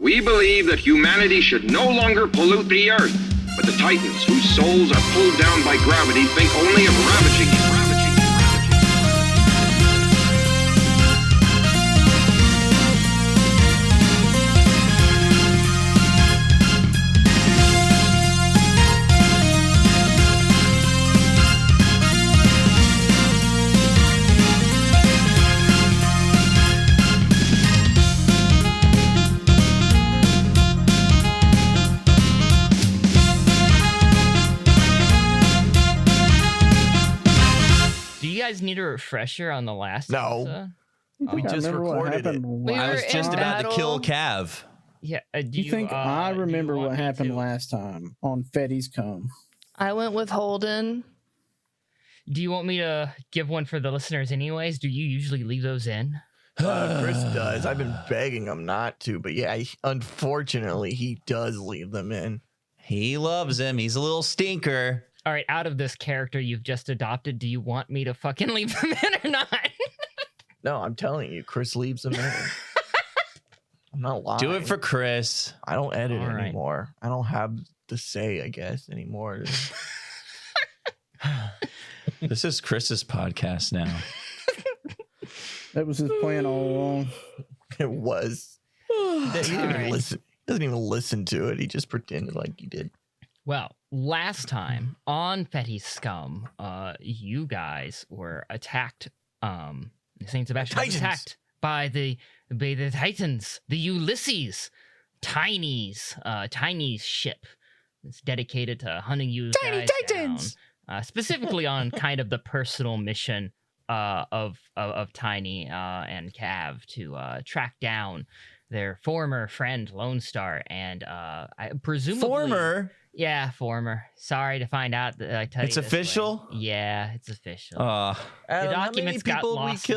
We believe that humanity should no longer pollute the Earth, but the Titans, whose souls are pulled down by gravity, think only of ravaging it. You guys need a refresher on the last episode? We just recorded it. I was just about to kill Cav. Yeah. Do you think I remember what happened last time on Feddie Scum? I went with Holden. Do you want me to give one for the listeners anyways? Do you usually leave those in? Chris does. I've been begging him not to, but yeah, unfortunately, he does leave them in. He loves him. He's a little stinker. All right, out of this character you've just adopted, do you want me to fucking leave them in or not? No, I'm telling you, Chris leaves them in. I'm not lying. Do it for Chris. I don't edit anymore. I don't have the say, I guess, anymore. This is Chris's podcast now. That was his plan all along. It was. He didn't even listen. He doesn't even listen to it. He just pretended like he did. Well, last time on Feddie Scum, you guys were attacked. Saint Sebastian was attacked by the Titans, the Ulysses, Tiny's ship. It's dedicated to hunting you guys Titans down, specifically on kind of the personal mission of Tiny and Cav to track down their former friend Lone Star and presumably former. Sorry to find out that I tell you it's official. Yeah, it's official. Adam, the documents got lost.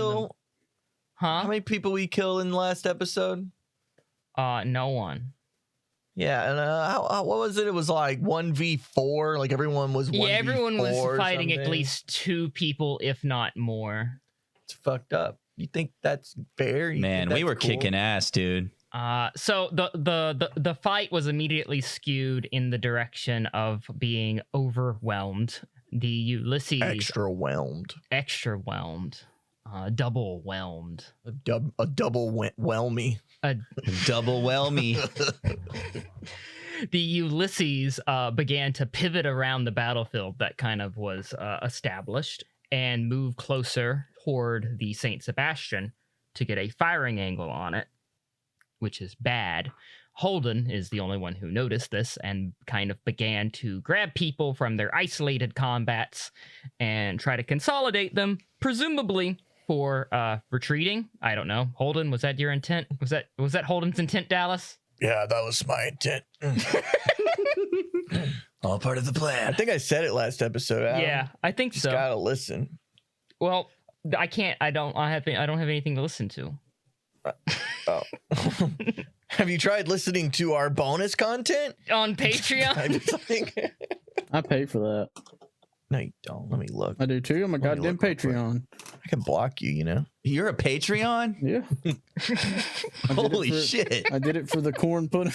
How many people we kill in the last episode? No one. Yeah, and what was it? It was like 1v4. Like everyone was 1v4. Yeah, everyone was fighting something. at least 2 people, if not more. It's fucked up. You think that's fair? Man, we were kicking ass, dude. So the fight was immediately skewed in the direction of being overwhelmed. The Ulysses extra whelmed, double whelmed, a double whelmy, double whelmy. The Ulysses began to pivot around the battlefield that kind of was established and move closer toward the Saint Sebastian to get a firing angle on it, which is bad. Holden is the only one who noticed this and kind of began to grab people from their isolated combats and try to consolidate them, presumably for retreating. I don't know. Holden, was that your intent? Was that Holden's intent, Dallas? Yeah, that was my intent. All part of the plan. I think I said it last episode, Adam. Yeah, I think Just so. gotta listen. Well, I can't. I don't have anything to listen to. Oh. Have you tried listening to our bonus content on Patreon? I pay for that. No, you don't. Let me look. I do too. I'm a goddamn Patreon. I can block you, you know. You're a Patreon? Yeah. Holy shit. I did it for the corn pudding.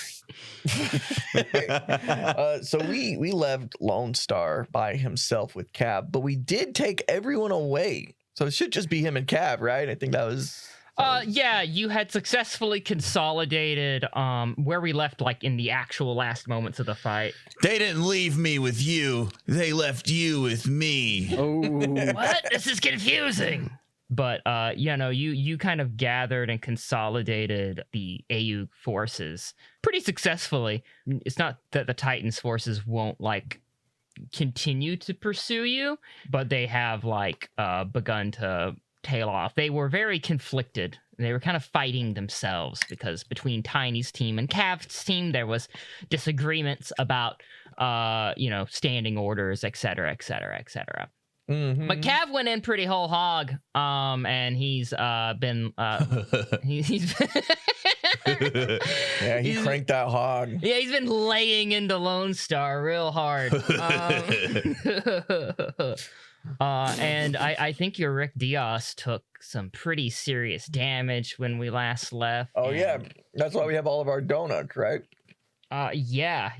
So we left Lone Star by himself with Cav, but we did take everyone away. So it should just be him and Cav, right? I think that was... Yeah, you had successfully consolidated where we left, like in the actual last moments of the fight. They didn't leave me with you. They left you with me. Oh, what? This is confusing. But you kind of gathered and consolidated the AU forces pretty successfully. It's not that the Titans forces won't continue to pursue you, but they have begun to tail off. They were very conflicted. They were kind of fighting themselves because between Tiny's team and Cav's team, there was disagreements about, standing orders, et cetera, et cetera, et cetera. Mm-hmm. But Cav went in pretty whole hog, and he's been he's yeah, he cranked that hog. Yeah, he's been laying into Lone Star real hard. And I think your Rick Diaz took some pretty serious damage when we last left. Oh, yeah. That's why we have all of our donuts, right? Yeah.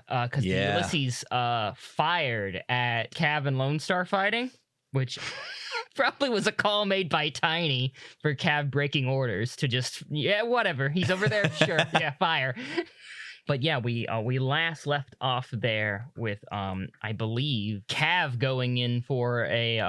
Because the Ulysses fired at Cav and Lone Star fighting, which probably was a call made by Tiny for Cav breaking orders to just, whatever. He's over there, sure, fire. But yeah, we last left off there with I believe Cav going in for a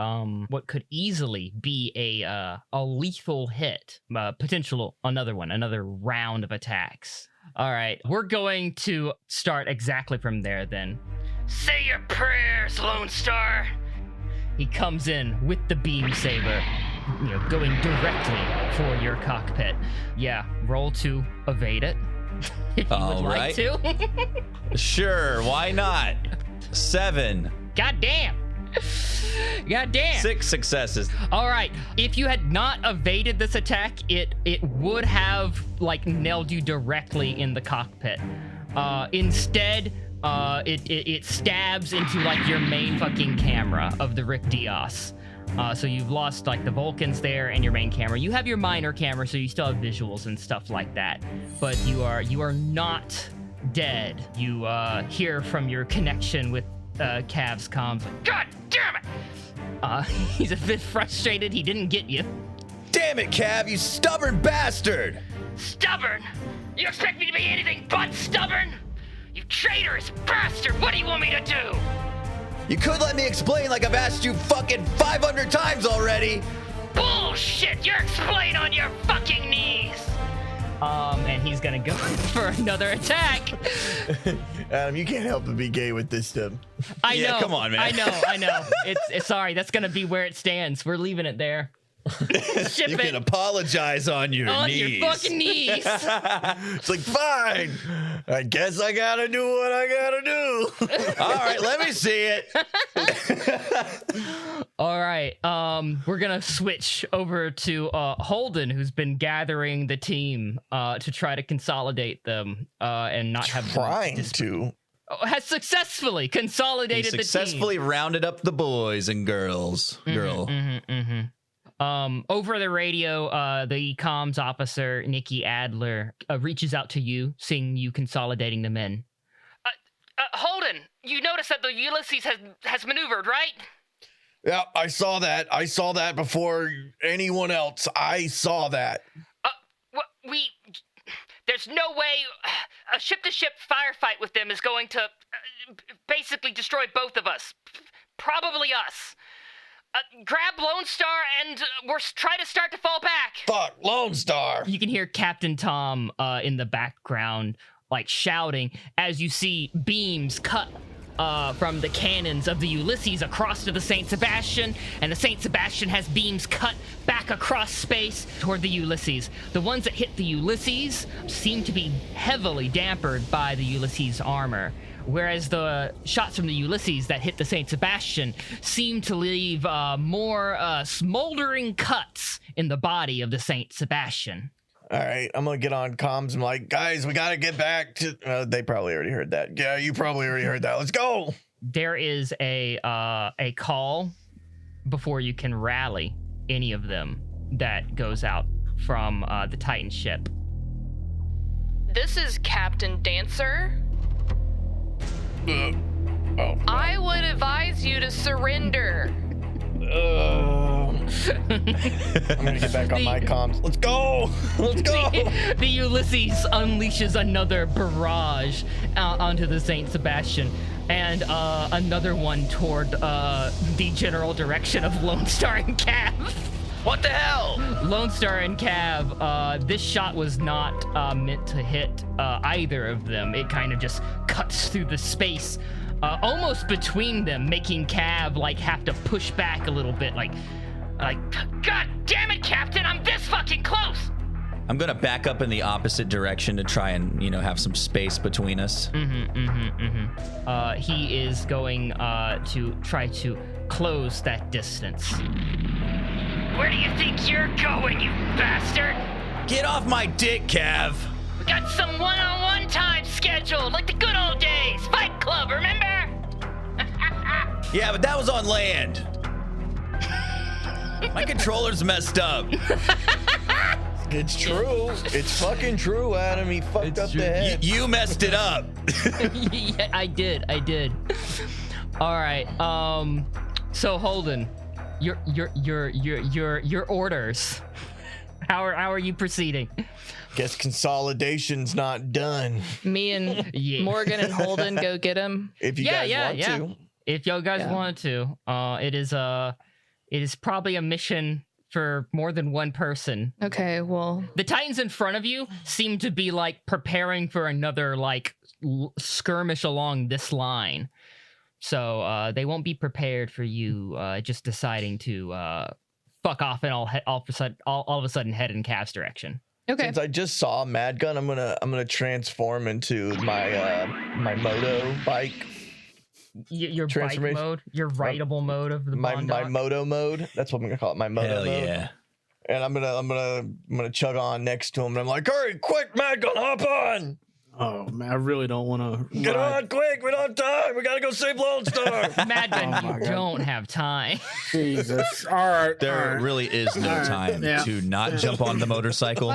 what could easily be a lethal hit, another round of attacks. All right, we're going to start exactly from there then. Say your prayers, Lone Star. He comes in with the beam saber, going directly for your cockpit. Yeah, roll to evade it. If you would like to. Sure, why not? 7. Goddamn. 6 successes. All right. If you had not evaded this attack, it would have nailed you directly in the cockpit. Instead, it stabs into your main fucking camera of the Rick Diaz. So you've lost the Vulcans there and your main camera. You have your minor camera, so you still have visuals and stuff like that. But you are not dead. You hear from your connection with Cav's comms. God damn it! He's a bit frustrated. He didn't get you. Damn it, Cav, you stubborn bastard! Stubborn? You expect me to be anything but stubborn? You traitorous bastard! What do you want me to do? You could let me explain like I've asked you fucking 500 times already! Bullshit! You're explain on your fucking knees! And he's gonna go for another attack. Adam, you can't help but be gay with this stuff. I know. Come on, man. I know. It's sorry. That's gonna be where it stands. We're leaving it there. You can apologize on your knees. On your fucking knees. It's fine. I guess I gotta do what I gotta do. All right, let me see it. All right. We're gonna switch over to Holden, who's been gathering the team to try to consolidate them and not have has successfully consolidated the team. Successfully rounded up the boys and girls. Over the radio, the comms officer, Nikki Adler, reaches out to you, seeing you consolidating the men. Holden, you noticed that the Ulysses has maneuvered, right? Yeah, I saw that. I saw that before anyone else. I saw that. There's no way a ship-to-ship firefight with them is going to basically destroy both of us. Probably us. Grab Lone Star and we're trying to start to fall back. Fuck, Lone Star. You can hear Captain Tom in the background, shouting as you see beams cut from the cannons of the Ulysses across to the Saint Sebastian, and the Saint Sebastian has beams cut back across space toward the Ulysses. The ones that hit the Ulysses seem to be heavily dampened by the Ulysses armor, whereas the shots from the Ulysses that hit the Saint Sebastian seem to leave more smoldering cuts in the body of the Saint Sebastian. All right, I'm gonna get on comms. I'm like, guys, we gotta get back to. They probably already heard that. Yeah, you probably already heard that. Let's go. There is a call before you can rally any of them that goes out from the Titan ship. This is Captain Dancer. I would advise you to surrender. I'm gonna get back on my comms. Let's go! Let's go! The Ulysses unleashes another barrage onto the Saint Sebastian, and another one toward the general direction of Lone Star and Cav. What the hell? Lone Star and Cav, this shot was not meant to hit either of them. It kind of just cuts through the space almost between them, making Cav have to push back a little bit, like, God damn it, Captain, I'm this fucking close. I'm gonna back up in the opposite direction to try and have some space between us. He is going to try to close that distance. Where do you think you're going, you bastard? Get off my dick, Cav. We got some one-on-one time scheduled, like the good old days. Fight Club, remember? Yeah, but that was on land. My controller's messed up. It's true. It's fucking true, Adam. He fucked up the head. You messed it up. Yeah, I did. All right. So Holden, your orders. How are you proceeding? Guess consolidation's not done. Me and Morgan and Holden go get him. If you guys want to. If y'all guys wanted to, it is probably a mission for more than one person. Okay, well, The Titans in front of you seem to be like preparing for another like skirmish along this line. So they won't be prepared for you just deciding to fuck off and all of a sudden head in Cav's direction. okay. Since I just saw Mad Gun, I'm gonna transform into my my moto bike. Your bike Transformation. mode, your rideable mode of the My Mondok. moto mode. That's what I'm gonna call it. My moto Hell mode. yeah. And I'm gonna chug on next to him, and I'm like, "Hurry, quick, Mad Gun, hop on! Oh man, I really don't want to. Get on, quick! We don't have time. We gotta go save Lone Star." Mad Gun, Oh my you God. don't have time. Jesus. All right. There really is no time Yeah. to not jump on the motorcycle.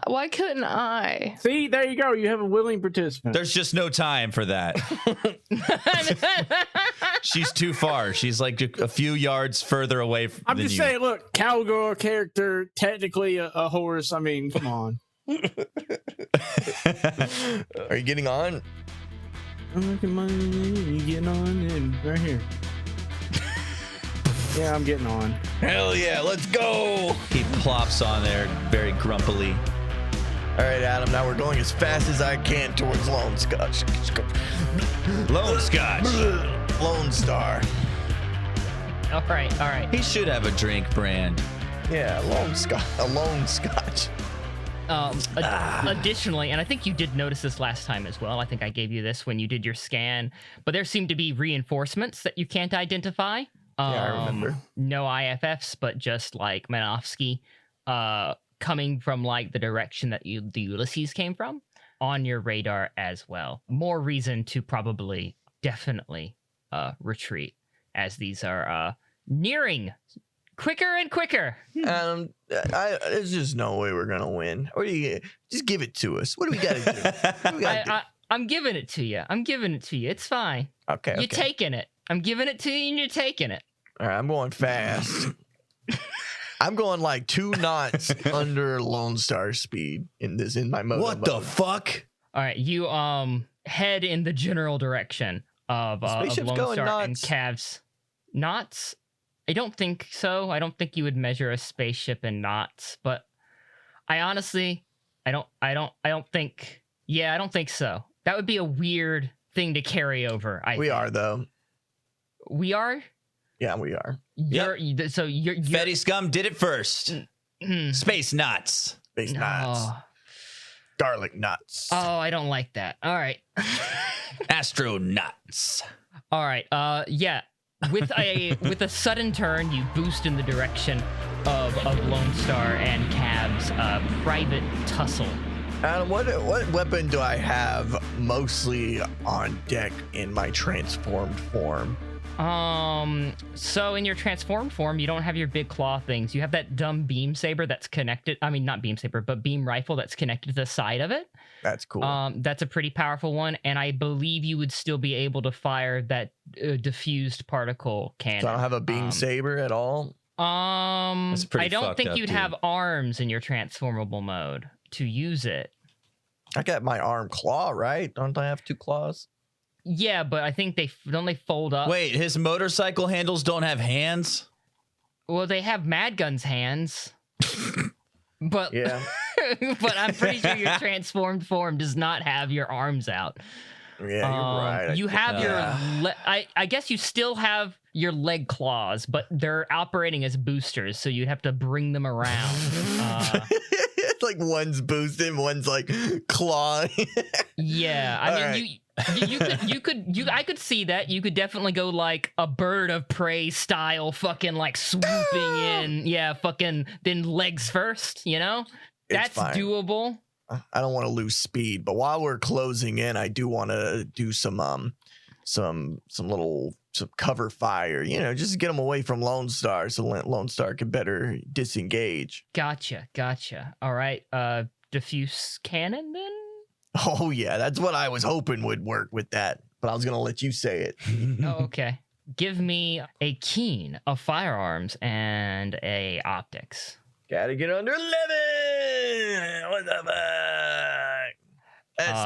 Why couldn't I? See, there you go. You have a willing participant. There's just no time for that. She's too far. She's like a few yards further away I'm than just you. saying, look, cowgirl character, technically a horse. I mean, come on. Are you getting on? I'm making money. You getting on? And right here. Yeah, I'm getting on. Hell yeah, let's go! He plops on there very grumpily. All right, Adam. Now we're going as fast as I can towards Lone Scotch. Lone Scotch. Lone Star. All right. He should have a drink brand. Yeah, Lone Scotch. A Lone Scotch. Additionally, and I think you did notice this last time as well. I think I gave you this when you did your scan, but there seem to be reinforcements that you can't identify. Yeah, I remember. No IFFs, but just like Manovsky, coming from like the direction that the Ulysses came from on your radar as well. More reason to probably definitely retreat as these are nearing quicker and quicker. There's just no way we're gonna win. Or you just give it to us. What do we gotta do? What do we gotta I'm giving it to you. It's fine. do? Okay. You're taking it. I'm giving it to you and you're taking it. All right, I'm going fast. I'm going like 2 knots under Lone Star speed in my moto. What the mode. fuck? All right, you head in the general direction of Spaceship's Lone going Star and nuts. Cavs. Knots? I don't think so. I don't think you would measure a spaceship in knots, but I honestly, I don't think so. That would be a weird thing to carry over. We are though. We are? Yeah, we are. So you're Feddie Scum did it first. Space knots. Space nuts. Oh. Garlic nuts. I don't like that. All right. Astronauts. All right. Yeah. With a sudden turn, you boost in the direction of Lone Star and Cav's private tussle. Adam, what weapon do I have mostly on deck in my transformed form? So in your transformed form, you don't have your big claw things. You have that dumb beam saber that's connected. I mean, not beam saber, but beam rifle that's connected to the side of it. That's cool. That's a pretty powerful one, and I believe you would still be able to fire that diffused particle cannon. So I don't have a beam saber at all? That's pretty I don't fucked think up, you'd dude. have arms in your transformable mode to use it. I got my arm claw, right? Don't I have 2 claws? Yeah, but I think they fold up. Wait, his motorcycle handles don't have hands? Well, they have Mad Gun's hands. But Yeah. but I'm pretty sure your transformed form does not have your arms out. Yeah, you're right. You have your I guess you still have your leg claws, but they're operating as boosters, so you'd have to bring them around. It's like one's boosted, one's like clawing. Yeah, All I mean, I could see that. You could definitely go like a bird of prey style, fucking like swooping in. Yeah, fucking then legs first. You know, that's fine. doable. I don't want to lose speed, but while we're closing in, I do want to do some little cover fire, just to get them away from Lone Star so Lone Star can better disengage. Gotcha. All right. Diffuse cannon then? Oh, yeah, that's what I was hoping would work with that, but I was going to let you say it. Oh, okay. Give me a keen, a firearms, and a optics. Gotta get under 11. What the fuck?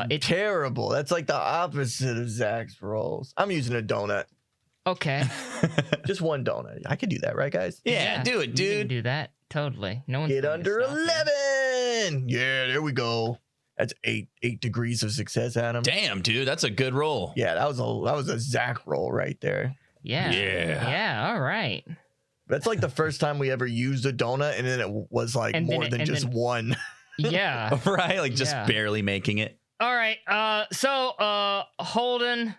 That's terrible. That's like the opposite of Zach's rolls. I'm using a donut. Okay. Just one donut. I could do that, right, guys? Yeah, do it, You can dude. do that. Totally. No one's Get going to under stop you. 11. Yeah, there we go. That's 8 degrees of success, Adam. Damn, dude, that's a good roll. Yeah, that was a Zach roll right there. Yeah. Yeah. Yeah. All right. That's like the first time we ever used a donut, and then it was like more than just one. Yeah. Right? Like just Yeah. barely making it. All right. So Holden,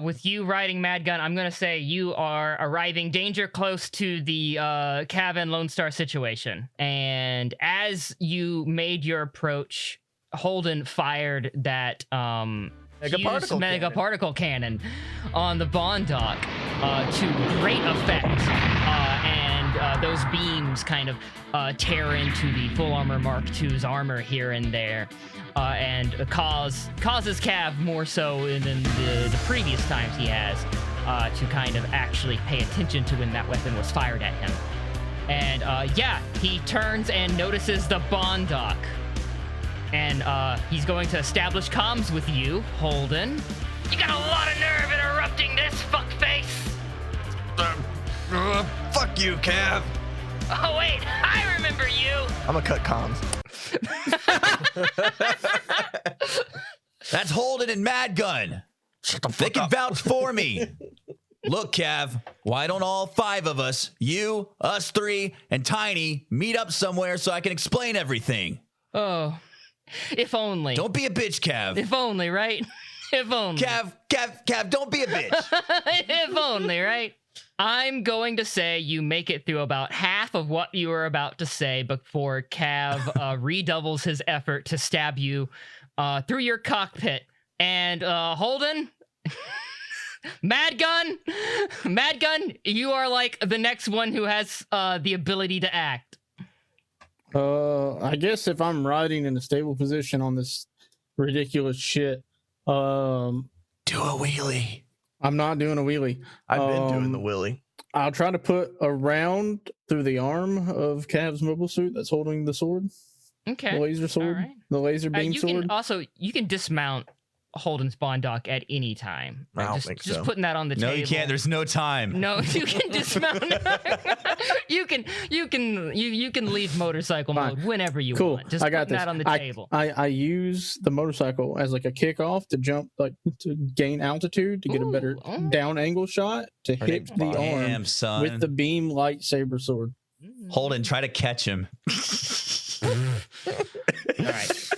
with you riding Mad Gun, I'm gonna say you are arriving danger close to the cabin Lone Star situation, and as you made your approach, Holden fired that mega particle cannon on the bond dock to great effect, and those beams kind of tear into the full armor Mark II's armor here and there, and causes Cav more so than the previous times he has to kind of actually pay attention to when that weapon was fired at him. And he turns and notices the bond dock. And he's going to establish comms with you, Holden. You got a lot of nerve interrupting this fuckface. Fuck you, Cav. Oh wait, I remember you. I'm gonna cut comms. That's Holden and Mad Gun. Shut the They fuck can up. vouch for me. Look, Cav, why don't all 5 of us, you, us 3, and Tiny, meet up somewhere so I can explain everything? Oh, if only. Don't be a bitch, Cav. If only, right? If only. Cav, don't be a bitch. If only, right? I'm going to say you make it through about half of what you were about to say before Cav redoubles his effort to stab you through your cockpit. And Holden, Mad Gun, you are like the next one who has the ability to act. I guess if I'm riding in a stable position on this ridiculous shit, Do a wheelie. I'm not doing a wheelie. I've been doing the willy. I'll try to put a round through the arm of Cav's mobile suit that's holding the sword, Okay. the laser sword, All right. the laser beam sword. You can dismount Holden's bond dock at any time. I don't just, think just so. putting that on the No, table. you can't. There's no time. No, you can dismount. you can leave motorcycle Fine. mode whenever you Cool. want. Just I got putting this. that on the table. I use the motorcycle as like a kickoff to jump, like to gain altitude to get a better Ooh. down angle shot to hit the Damn, arm son. with the beam lightsaber sword. Holden, try to catch him. All right.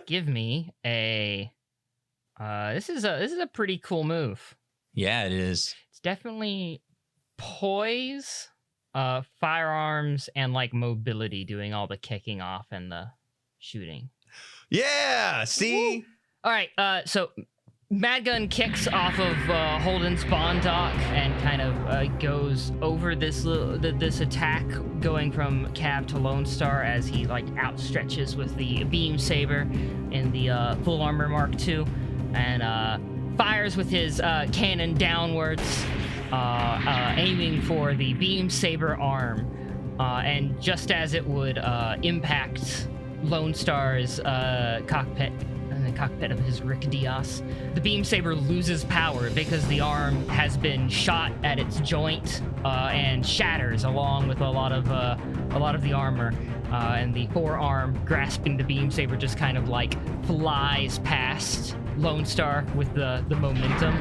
Give me a. This is a pretty cool move. Yeah, it is. It's definitely poise, firearms, and like mobility doing all the kicking off and the shooting. Yeah, see? All right, so Mad Gun kicks off of Holden's bond dock and kind of goes over this attack, going from Cav to Lone Star as he like outstretches with the beam saber in the full armor Mark II, and fires with his cannon downwards, aiming for the beam saber arm, and just as it would impact Lone Star's cockpit, in the cockpit of his Rick Diaz, the beam saber loses power because the arm has been shot at its joint and shatters along with a lot of the armor, and the forearm grasping the beam saber just kind of like flies past Lone Star with the momentum.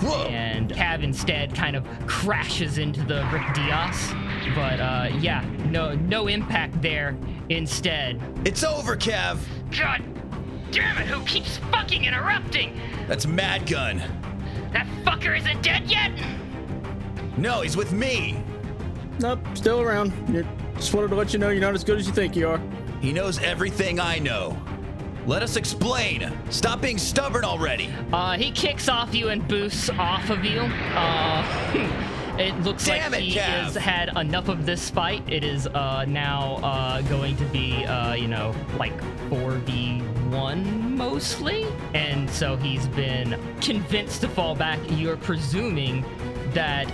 Whoa. And Cav instead kind of crashes into the Rick Diaz, but no impact there instead. It's over, Cav. God damn it, who keeps fucking interrupting? That's Mad Gun. That fucker isn't dead yet? No, he's with me. Nope, still around. Just wanted to let you know you're not as good as you think you are. He knows everything I know. Let us explain. Stop being stubborn already. He kicks off you and boosts off of you. It looks Damn like it, he Cav. has had enough of this fight. It is now going to be, like 4v1 mostly. And so he's been convinced to fall back. You're presuming that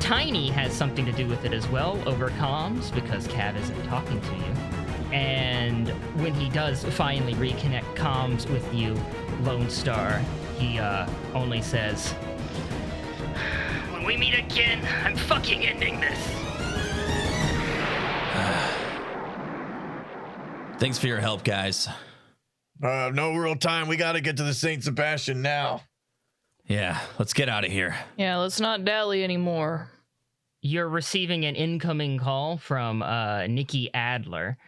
Tiny has something to do with it as well over comms because Cav isn't talking to you. And when he does finally reconnect comms with you, Lone Star, he only says, "When we meet again, I'm fucking ending this." Thanks for your help, guys. No real time. We got to get to the Saint Sebastian now. Yeah, let's get out of here. Yeah, let's not dally anymore. You're receiving an incoming call from Nikki Adler.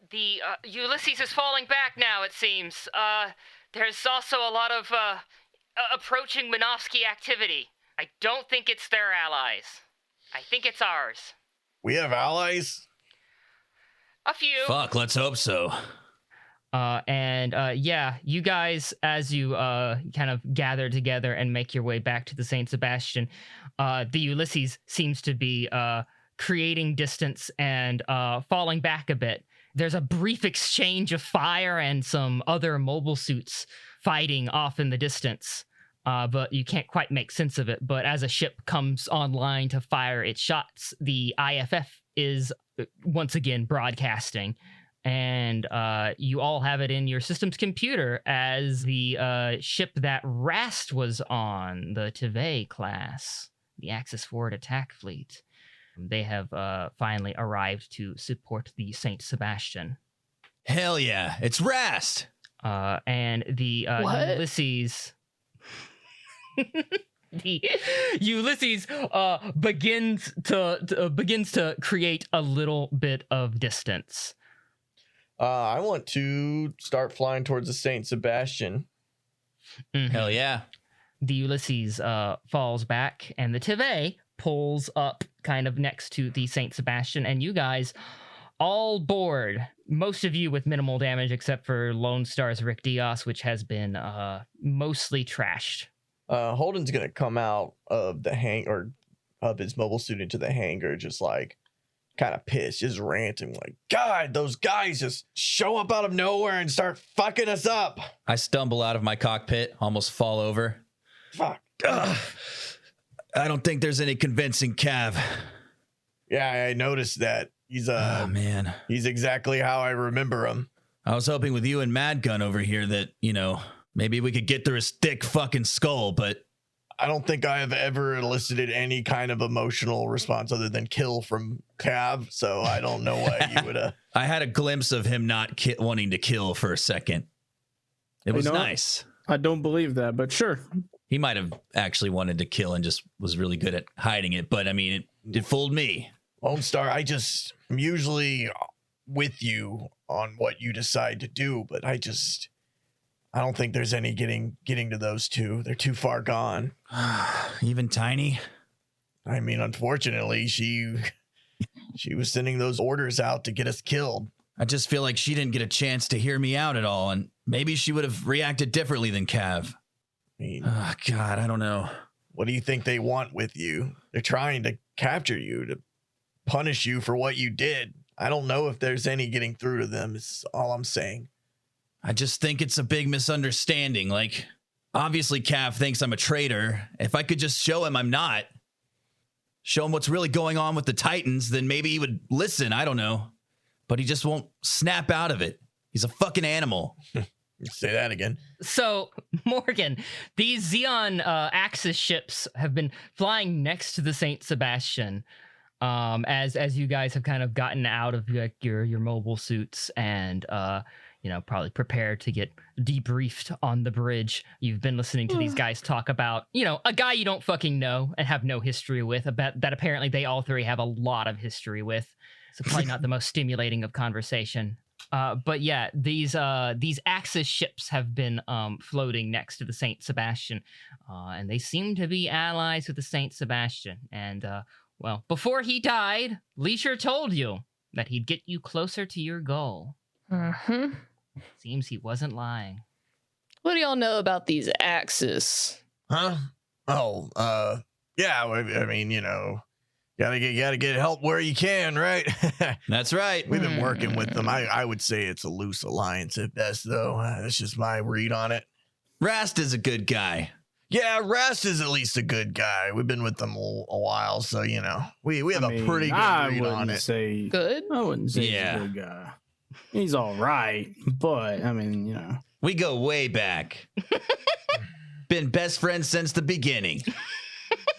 The Ulysses is falling back now, it seems. There's also a lot of approaching Minovsky activity. I don't think it's their allies. I think it's ours. We have allies? A few. Fuck, let's hope so. Yeah, you guys, as you kind of gather together and make your way back to the Saint Sebastian, the Ulysses seems to be creating distance and falling back a bit. There's a brief exchange of fire and some other mobile suits fighting off in the distance, but you can't quite make sense of it. But as a ship comes online to fire its shots, the IFF is once again broadcasting. And you all have it in your system's computer as the ship that Rast was on, the Tivay class, the Axis Forward Attack Fleet. They have finally arrived to support the Saint Sebastian. Hell yeah, it's Rast. And the Ulysses... The Ulysses begins to create a little bit of distance. I want to start flying towards the Saint Sebastian. Mm-hmm. Hell yeah. The Ulysses falls back, and the Tivay pulls up kind of next to the Saint Sebastian, and you guys all board. Most of you with minimal damage, except for Lone Star's Rick Diaz, which has been mostly trashed. Holden's gonna come out of the or of his mobile suit into the hangar, just like kind of pissed, just ranting like, God, those guys just show up out of nowhere and start fucking us up. I stumble out of my cockpit, almost fall over. Fuck. Ugh. I don't think there's any convincing Cav. Yeah, I noticed that. He's Oh, man. he's exactly how I remember him. I was hoping with you and Mad Gun over here that, maybe we could get through his thick fucking skull, but I don't think I have ever elicited any kind of emotional response other than kill from Cav, so I don't know why you would I had a glimpse of him not wanting to kill for a second. It was nice. I don't believe that, but sure. He might have actually wanted to kill and just was really good at hiding it, but I mean, it fooled me. Lone Star, I'm usually with you on what you decide to do, but I don't think there's any getting to those two. They're too far gone. Even Tiny? I mean, unfortunately, she was sending those orders out to get us killed. I just feel like she didn't get a chance to hear me out at all, and maybe she would have reacted differently than Cav. I mean, Oh, God, I don't know. what do you think they want with you? They're trying to capture you, to punish you for what you did. I don't know if there's any getting through to them, is all I'm saying. I just think it's a big misunderstanding. Like, obviously Cav thinks I'm a traitor. If I could just show him I'm not, show him what's really going on with the Titans, then maybe he would listen. I don't know. But he just won't snap out of it. He's a fucking animal. Say that again. So, Morgan, these Xeon Axis ships have been flying next to the Saint Sebastian as you guys have kind of gotten out of your mobile suits and probably prepared to get debriefed on the bridge. You've been listening to these guys talk about, a guy you don't fucking know and have no history with, that apparently they all three have a lot of history with. So probably not the most stimulating of conversation. But yeah, these Axis ships have been floating next to the Saint Sebastian, and they seem to be allies with the Saint Sebastian. And well, before he died, Leisure told you that he'd get you closer to your goal. Mm-hmm. Seems he wasn't lying. What do y'all know about these axes? Huh? Oh, yeah. I mean, you know, gotta get help where you can, right? That's right. We've been working with them. I would say it's a loose alliance at best, though. That's just my read on it. Rast is a good guy. Yeah, Rast is at least a good guy. We've been with them a while, so you know we have a pretty good read on it. Good? I wouldn't say Yeah. he's a good guy. He's all right, but I mean, you know. We go way back. Been best friends since the beginning.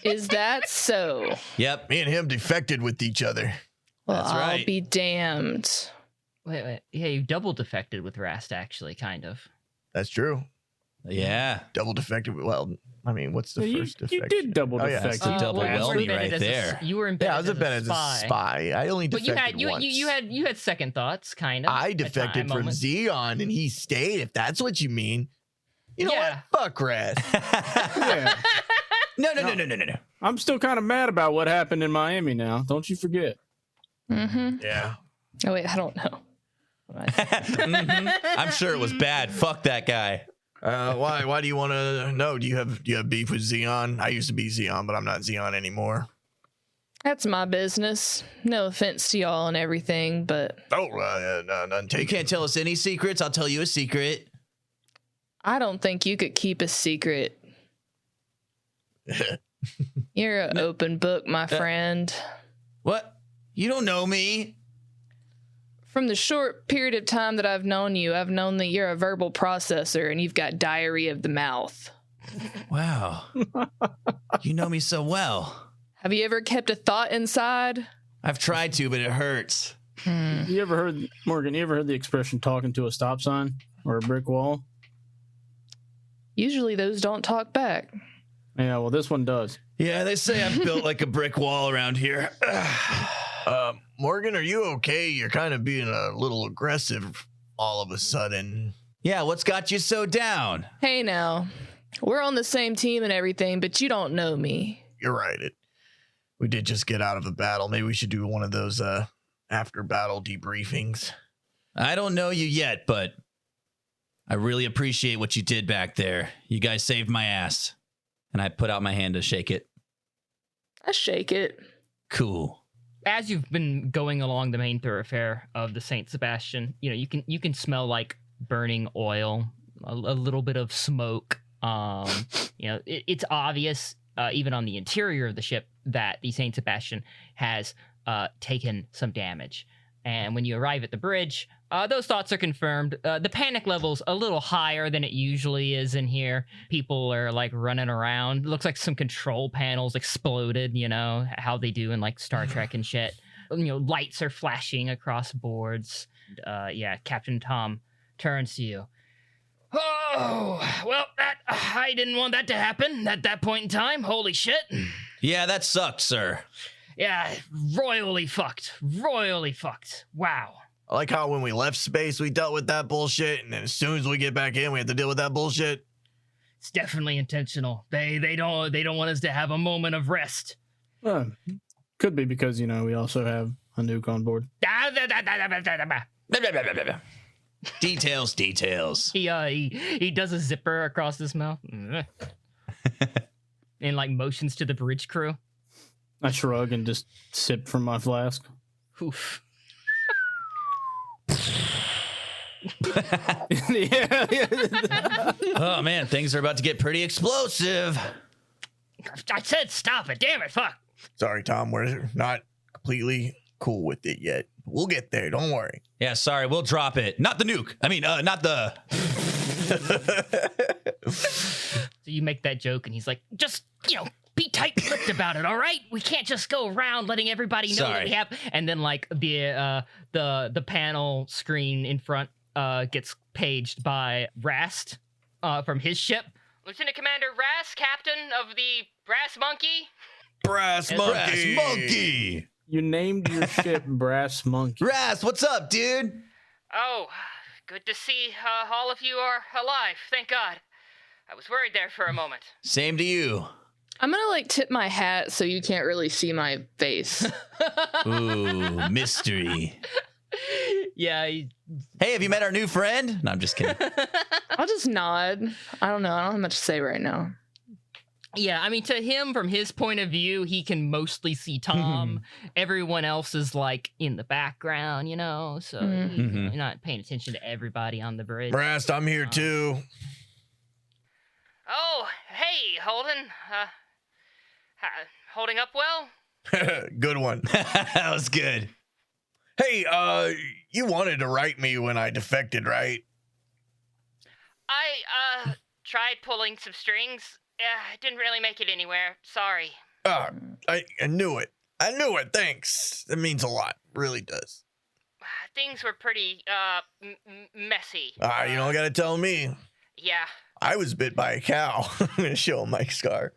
Is that so? Yep. Me and him defected with each other. Well, That's I'll right. be damned. Wait. Yeah, you double defected with Rast, actually, kind of. That's true. Yeah. Double defected. Well, I mean, what's the You first defection? did double Oh, yeah. defect. That's a double you were welding embedded right as a s- there. You were embedded Yeah, I was embedded as a spy. I only But defected you had once. you had second thoughts, kind of. I at defected from moment. Xeon, and he stayed. If that's what you mean, you know Yeah. what? Fuck Rast. Yeah. No. I'm still kind of mad about what happened in Miami now. Don't you forget. Mm-hmm. Yeah. Oh, wait, I don't know. Mhm. I'm sure it was bad. Fuck that guy. Why? Why do you want to know? Do you have beef with Xeon? I used to be Xeon, but I'm not Xeon anymore. That's my business. No offense to y'all and everything, but Oh, none You taken. can't tell us any secrets. I'll tell you a secret. I don't think you could keep a secret. You're an open book, my friend. What? You don't know me. From the short period of time that I've known you, I've known that you're a verbal processor and you've got diarrhea of the mouth. Wow. You know me so well. Have you ever kept a thought inside? I've tried to, but it hurts. You ever heard, Morgan, you ever heard the expression talking to a stop sign or a brick wall? Usually those don't talk back. Yeah, well, this one does. Yeah, they say I'm built like a brick wall around here. Morgan, are you okay? You're kind of being a little aggressive all of a sudden. Yeah, what's got you so down? Hey now, we're on the same team and everything, but you don't know me. You're right. We did just get out of a battle. Maybe we should do one of those after battle debriefings. I don't know you yet, but I really appreciate what you did back there. You guys saved my ass. And I put out my hand to shake it. I shake it. Cool. As you've been going along the main thoroughfare of the Saint Sebastian, you know you can smell like burning oil, a little bit of smoke. It's obvious even on the interior of the ship that the Saint Sebastian has taken some damage. And when you arrive at the bridge, those thoughts are confirmed. The panic level's a little higher than it usually is in here. People are like running around. Looks like some control panels exploded, you know, how they do in like Star Trek and shit. You know, lights are flashing across boards. Captain Tom turns to you. Oh, well, I didn't want that to happen at that point in time. Holy shit. Yeah, that sucked, sir. Yeah, royally fucked. Royally fucked. Wow. I like how when we left space, we dealt with that bullshit, and then as soon as we get back in, we have to deal with that bullshit. It's definitely intentional. They don't want us to have a moment of rest. Could be because, you know, we also have a nuke on board. Details. He does a zipper across his mouth. And like motions to the bridge crew. I shrug and just sip from my flask. Oof. Oh, man, things are about to get pretty explosive. I said stop it. Damn it. Fuck. Sorry, Tom, we're not completely cool with it yet. We'll get there. Don't worry. Yeah, sorry, we'll drop it. Not the nuke. I mean, not the... So you make that joke and he's like, just, be tight-lipped about it, all right? We can't just go around letting everybody know that we have. And then like the panel screen in front gets paged by Rast from his ship. Lieutenant Commander Rast, captain of the Brass Monkey. Brass Monkey. Brass Monkey. You named your ship Brass Monkey. Rast, what's up, dude? Oh, good to see all of you are alive. Thank God. I was worried there for a moment. Same to you. I'm gonna like tip my hat so you can't really see my face. Ooh, mystery. Yeah. Hey, have you met our new friend? No, I'm just kidding. I'll just nod. I don't know. I don't have much to say right now. Yeah, I mean, to him, from his point of view, he can mostly see Tom. Everyone else is like in the background, you know, so you're not paying attention to everybody on the bridge. Brast, I'm here too. Oh, hey, Holden. Holding up well? Good one. That was good. Hey, you wanted to write me when I defected, right? I tried pulling some strings. Didn't really make it anywhere. Sorry. I knew it. I knew it. Thanks. That means a lot. Really does. Things were pretty, messy. You don't gotta tell me. Yeah. I was bit by a cow. I'm gonna show him my scar.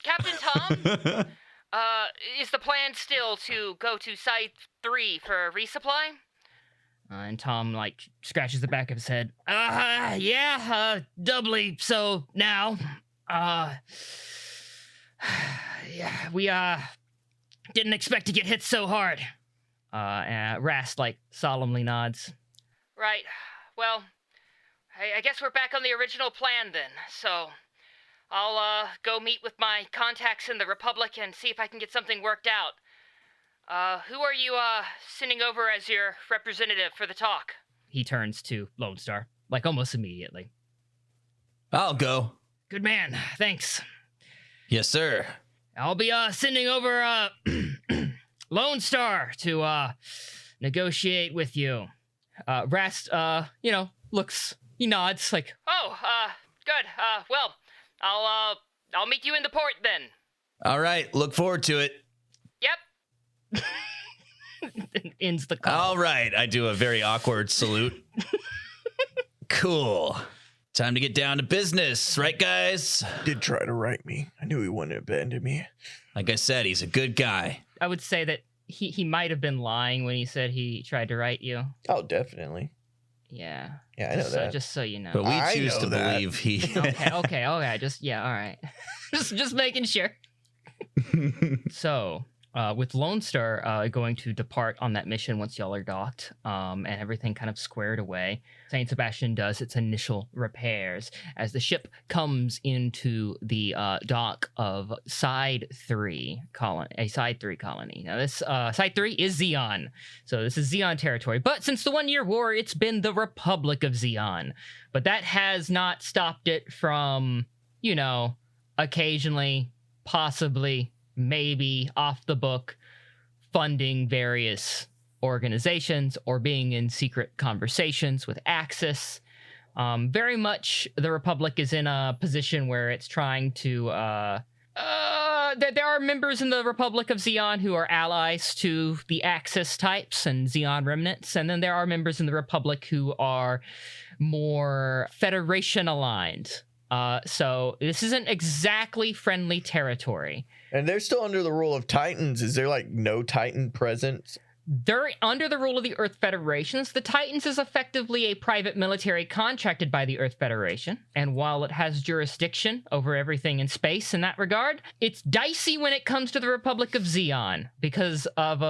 Captain Tom? Is the plan still to go to Site 3 for resupply? And Tom, like, scratches the back of his head. Yeah, doubly so now. Yeah, we, didn't expect to get hit so hard. And Rast, like, solemnly nods. Right. Well, I guess we're back on the original plan then, so I'll, go meet with my contacts in the Republic and see if I can get something worked out. Who are you, sending over as your representative for the talk? He turns to Lone Star, like, almost immediately. I'll go. Good man, thanks. Yes, sir. I'll be, sending over, Lone Star to, negotiate with you. Rast, you know, he nods, like, Oh, good. Well, I'll meet you in the port then. All right. Look forward to it. Yep. ends the call. All right. I do a very awkward salute. Cool. Time to get down to business, right, guys? Did try to write me. I knew he wouldn't abandon me. Like I said, he's a good guy. I would say that he might have been lying when he said he tried to write you. Oh, definitely. Yeah. Yeah, I know that. Just so you know. But we I choose know to that. believe he. Okay. Just, yeah, all right. just making sure. So, with Lone Star going to depart on that mission once y'all are docked, and everything kind of squared away, Saint Sebastian does its initial repairs as the ship comes into the dock of Side 3 colony. Now, this Side 3 is Zeon, so this is Zeon territory. But since the 1 year war, it's been the Republic of Zeon. But that has not stopped it from, you know, occasionally, possibly, maybe off the book, funding various organizations or being in secret conversations with Axis. Very much the Republic is in a position where it's trying to there are members in the Republic of Zeon who are allies to the Axis types and Zeon remnants, and then there are members in the Republic who are more Federation aligned. So this isn't exactly friendly territory. And they're still under the rule of Titans. Is there like no Titan presence? They're under the rule of the Earth Federations. The Titans is effectively a private military contracted by the Earth Federation. And while it has jurisdiction over everything in space in that regard, it's dicey when it comes to the Republic of Zeon because of,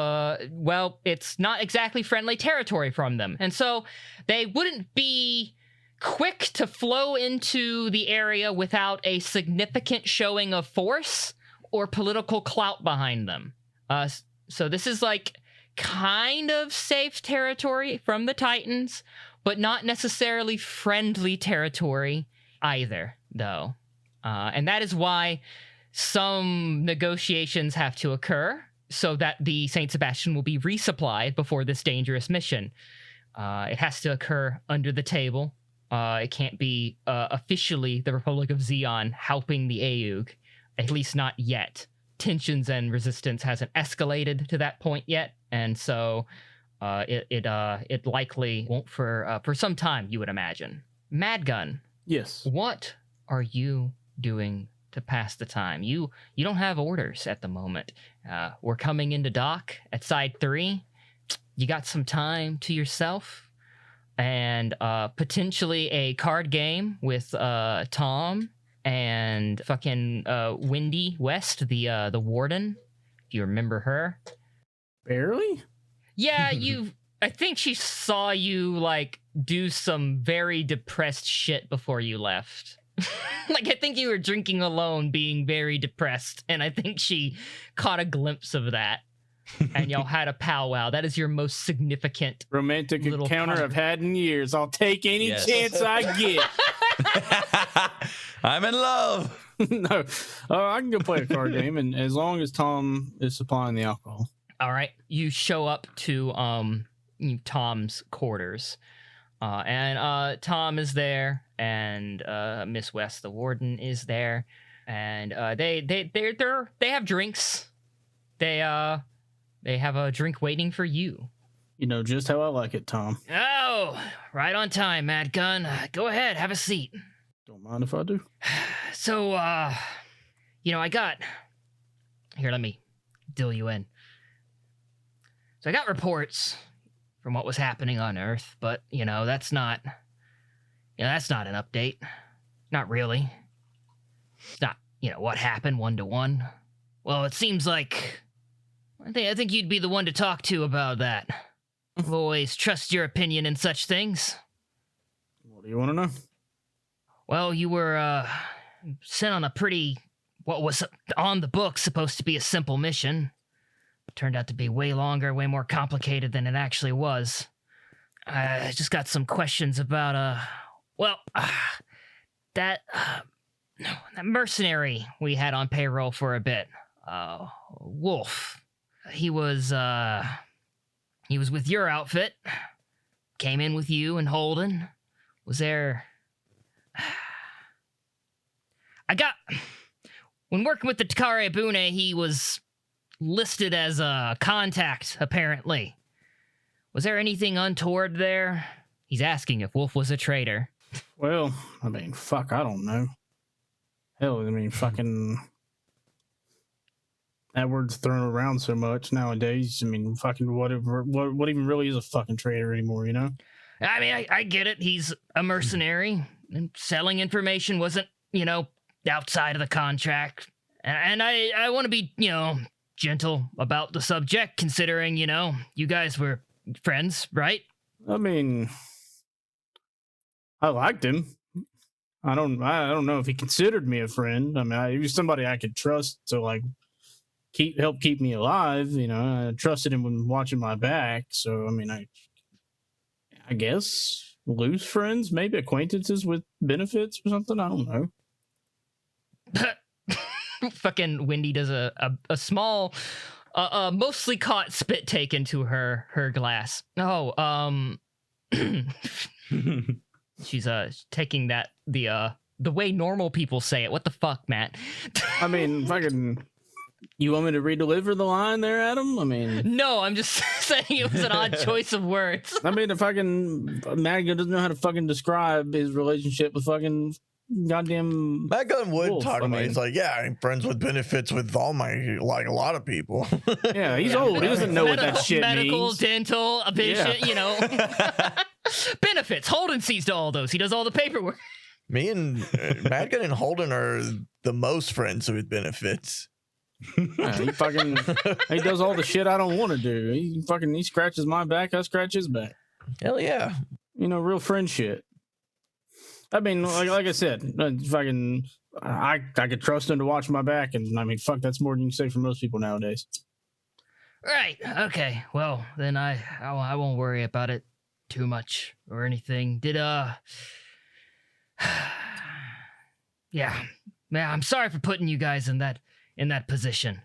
well, it's not exactly friendly territory from them. And so they wouldn't be quick to flow into the area without a significant showing of force or political clout behind them. So this is like kind of safe territory from the Titans, but not necessarily friendly territory either, though. And that is why some negotiations have to occur so that the Saint Sebastian will be resupplied before this dangerous mission. It has to occur under the table. It can't be officially the Republic of Zeon helping the Aeug, at least not yet. Tensions and resistance hasn't escalated to that point yet, and so it likely won't for some time, you would imagine. Madgun, Yes. what are you doing to pass the time? You don't have orders at the moment. We're coming into dock at Side 3. You got some time to yourself? And potentially a card game with Tom and fucking Windy West, the warden. If Do you remember her? Barely? Yeah, I think she saw you, like, do some very depressed shit before you left. Like, I think you were drinking alone, being very depressed, and I think she caught a glimpse of that. And y'all had a powwow. That is your most significant Romantic little encounter I've had in years. I'll take any Yes. chance I get. I'm in love. No, I can go play a card game, and as long as Tom is supplying the alcohol. All right, you show up to Tom's quarters, and Tom is there, and Miss West, the warden, is there, and they have drinks. They have a drink waiting for you. You know just how I like it, Tom. Oh, right on time, Mad Gun. Go ahead, have a seat. Don't mind if I do. So, I got... Here, let me dill you in. So I got reports from what was happening on Earth, but, that's not... that's not an update. Not really. It's not, what happened one-to-one. Well, it seems like... I think you'd be the one to talk to about that. I've always trust your opinion in such things. What do you want to know? Well, you were, sent on a pretty, what was on the book supposed to be a simple mission. Turned out to be way longer, way more complicated than it actually was. I just got some questions about, that mercenary we had on payroll for a bit. Wolf. He was with your outfit. Came in with you and Holden. Was there... When working with the Takare Abune, he was listed as a contact, apparently. Was there anything untoward there? He's asking if Wolf was a traitor. Well, I don't know. Hell, fucking... That word's thrown around so much nowadays. Whatever. What even really is a fucking traitor anymore, I get it. He's a mercenary, and selling information wasn't, outside of the contract. And I want to be, gentle about the subject, considering, you guys were friends, right? I liked him. I don't know if he considered me a friend. He was somebody I could trust to, help keep me alive. I trusted him when watching my back. So, I guess loose friends, maybe acquaintances with benefits or something. I don't know. Fucking Wendy does a small, mostly caught spit take into her glass. Oh, she's taking that the way normal people say it. What the fuck, Matt? Fucking. You want me to redeliver the line there, Adam? No, I'm just saying it was an odd choice of words. The fucking Madigan doesn't know how to fucking describe his relationship with fucking goddamn That gun would Wolf. talk about it. He's like, yeah, I'm friends with benefits with all my, a lot of people. Yeah, he's old. He doesn't know what that shit medical, means. dental, vision, benefits. Holden sees to all those. He does all the paperwork. Me and Madgun and Holden are the most friends with benefits. Yeah, he does all the shit I don't want to do. He scratches my back, I scratch his back. Hell yeah. Real friend shit. Like I said, I could trust him to watch my back, and fuck, that's more than you can say for most people nowadays. Right. Okay. Well, then I won't worry about it too much or anything. Yeah. Man, I'm sorry for putting you guys in that position.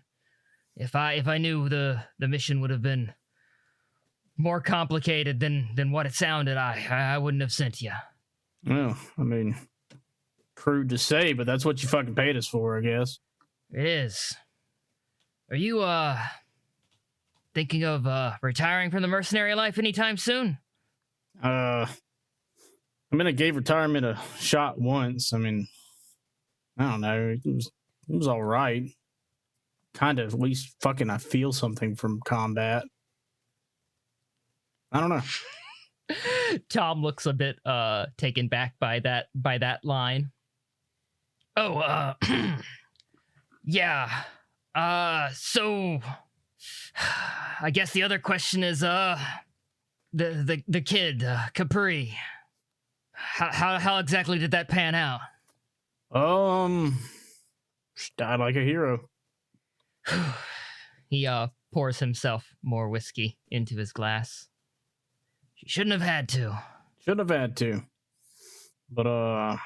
If I knew the mission would have been more complicated than what it sounded, I wouldn't have sent you. Well, crude to say, but that's what you fucking paid us for, I guess. It is. Are you thinking of retiring from the mercenary life anytime soon? I gave retirement a shot once. I don't know. It was all right. Kind of, at least fucking I feel something from combat. I don't know. Tom looks a bit taken back by that line. Oh, yeah. So I guess the other question is, the kid, Capri. How exactly did that pan out? She died like a hero. He pours himself more whiskey into his glass. She shouldn't have had to. Shouldn't have had to. But I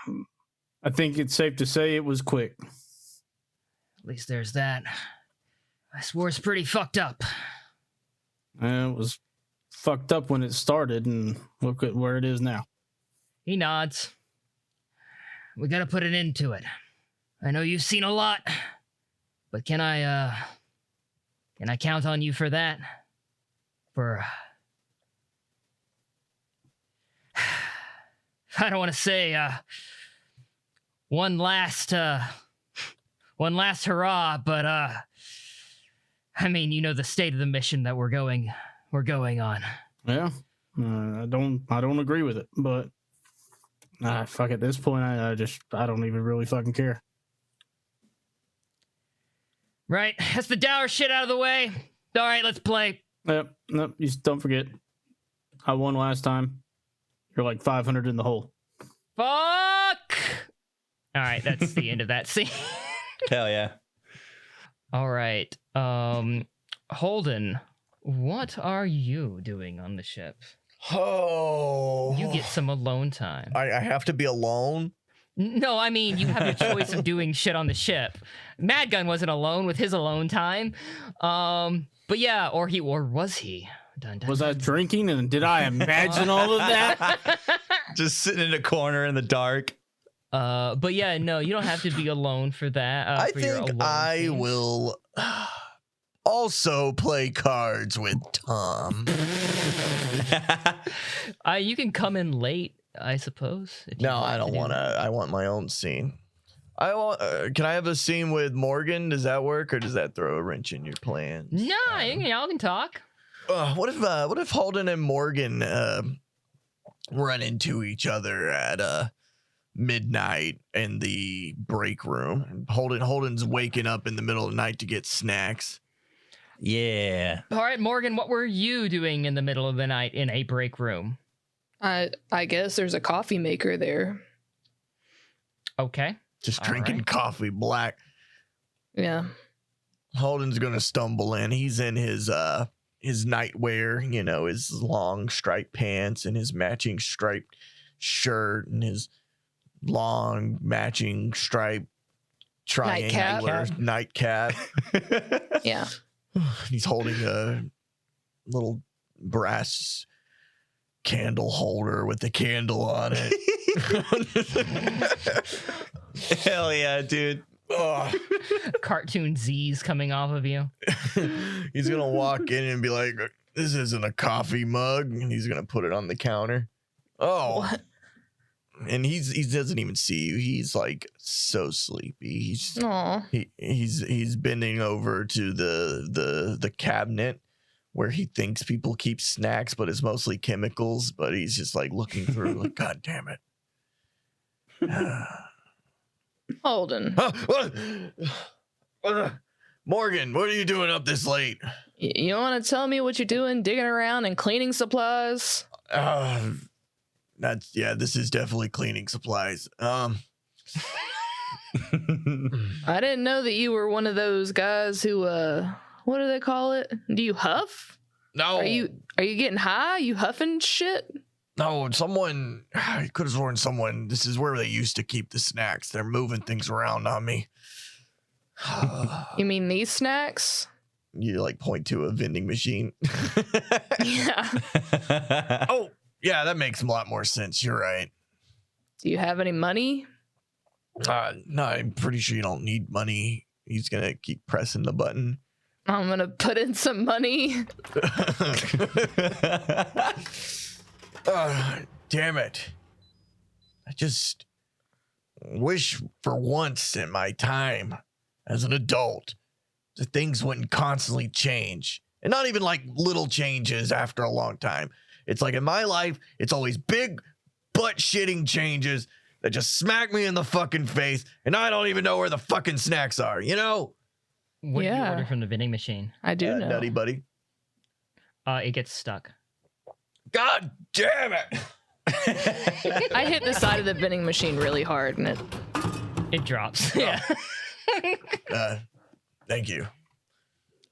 think it's safe to say it was quick. At least there's that. This war's pretty fucked up. It was fucked up when it started, and look at where it is now. He nods. We gotta put an end to it. I know you've seen a lot, but can I count on you for that? I don't want to say one last hurrah, but I mean, you know the state of the mission that we're going on. Yeah, I don't agree with it, but fuck, at this point, I don't even really fucking care. Right, that's the dour shit out of the way. All right, let's play. Yep, nope, you don't forget. I won last time. You're like 500 in the hole. Fuck! All right, that's the end of that scene. Hell yeah. All right, Holden, what are you doing on the ship? Oh. You get some alone time. I have to be alone? No, I mean, you have your choice of doing shit on the ship. Mad Gun wasn't alone with his alone time. But yeah, or was he? Dun, dun, Was dun. I drinking, and did I imagine all of that? Just sitting in a corner in the dark. But yeah, no, you don't have to be alone for that. I for your think alone I scenes. will also play cards with Tom. You can come in late, I suppose. if you No, want I don't to do want to. that. I want my own scene. I want. Can I have a scene with Morgan? Does that work, or does that throw a wrench in your plans? No, y'all can talk. What if Holden and Morgan run into each other at midnight in the break room? Holden's waking up in the middle of the night to get snacks. Yeah. All right, Morgan, what were you doing in the middle of the night in a break room? I guess there's a coffee maker there. Okay. Just All drinking right. coffee black. Yeah. Holden's gonna stumble in. He's in his nightwear, you know, his long striped pants and his matching striped shirt and his long matching striped triangular nightcap. Yeah. He's holding a little brass candle holder with the candle on it. Hell yeah, dude. Cartoon Z's coming off of you. He's gonna walk in and be like, "This isn't a coffee mug," and he's gonna put it on the counter. Oh, What? and he doesn't even see you. He's like so sleepy. Aw. He's bending over to the cabinet where he thinks people keep snacks, but it's mostly chemicals. But he's just like looking through, like, God damn it. Holden, Morgan, what are you doing up this late? you want to tell me what you're doing digging around and cleaning supplies? This is definitely cleaning supplies. I didn't know that you were one of those guys who, what do they call it? Do you huff? No, Are you getting high? You huffing shit? no, someone, I could have sworn someone, this is where they used to keep the snacks. They're moving things around on me. You mean these snacks? You like point to a vending machine. Yeah. Oh, yeah, that makes a lot more sense. You're right. Do you have any money? No, I'm pretty sure you don't need money. He's gonna keep pressing the button. I'm gonna put in some money. Damn it. I just wish for once in my time as an adult that things wouldn't constantly change. And not even like little changes after a long time. It's like in my life, it's always big butt shitting changes that just smack me in the fucking face and I don't even know where the fucking snacks are, you know? What do you Yeah. order from the vending machine? I do know. Nutty buddy. It gets stuck. God damn it! I hit the side of the vending machine really hard, and It drops. Yeah. Thank you.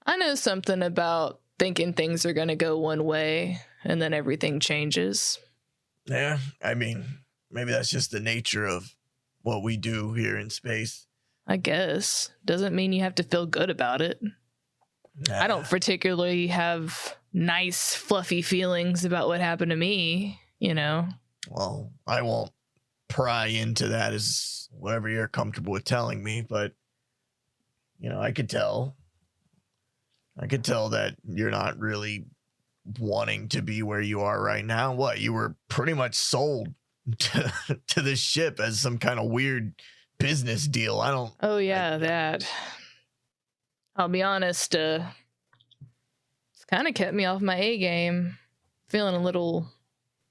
I know something about thinking things are going to go one way and then everything changes. Yeah, I mean, maybe that's just the nature of what we do here in space. I guess. Doesn't mean you have to feel good about it. I don't particularly have nice, fluffy feelings about what happened to me, you know? Well, I won't pry into that as whatever you're comfortable with telling me, but, you know, I could tell that you're not really wanting to be where you are right now. What, you were pretty much sold to this ship as some kind of weird business deal. I don't. Oh, yeah, that. I'll be honest, it's kind of kept me off my A game. Feeling a little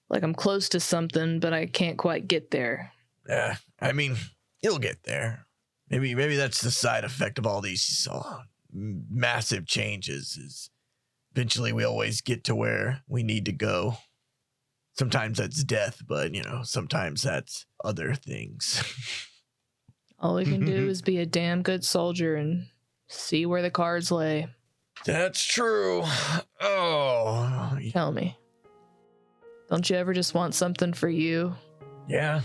like I'm close to something, but I can't quite get there. Yeah, I mean, you'll get there. Maybe that's the side effect of all these massive changes. Is eventually we always get to where we need to go. Sometimes that's death, but you know, sometimes that's other things. All we can do is be a damn good soldier and see where the cards lay. That's true. Oh, Tell me. Don't you ever just want something for you? yeah.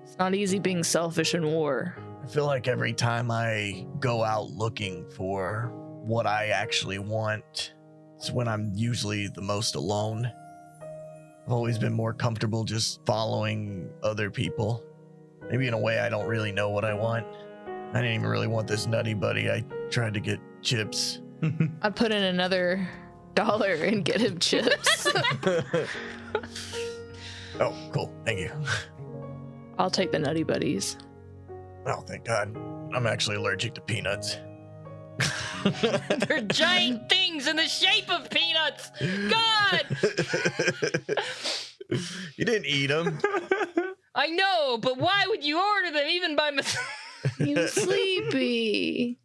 It's not easy being selfish in war. I feel like every time I go out looking for what I actually want, it's when I'm usually the most alone. I've always been more comfortable just following other people. Maybe in a way I don't really know what I want. I didn't even really want this nutty buddy. I tried to get chips. I put in another $1 and get him chips. Oh, cool. Thank you. I'll take the Nutty Buddies. Oh, thank God. I'm actually allergic to peanuts. They're giant things in the shape of peanuts. God! You didn't eat them. I know, but why would you order them even by mistake? You sleepy.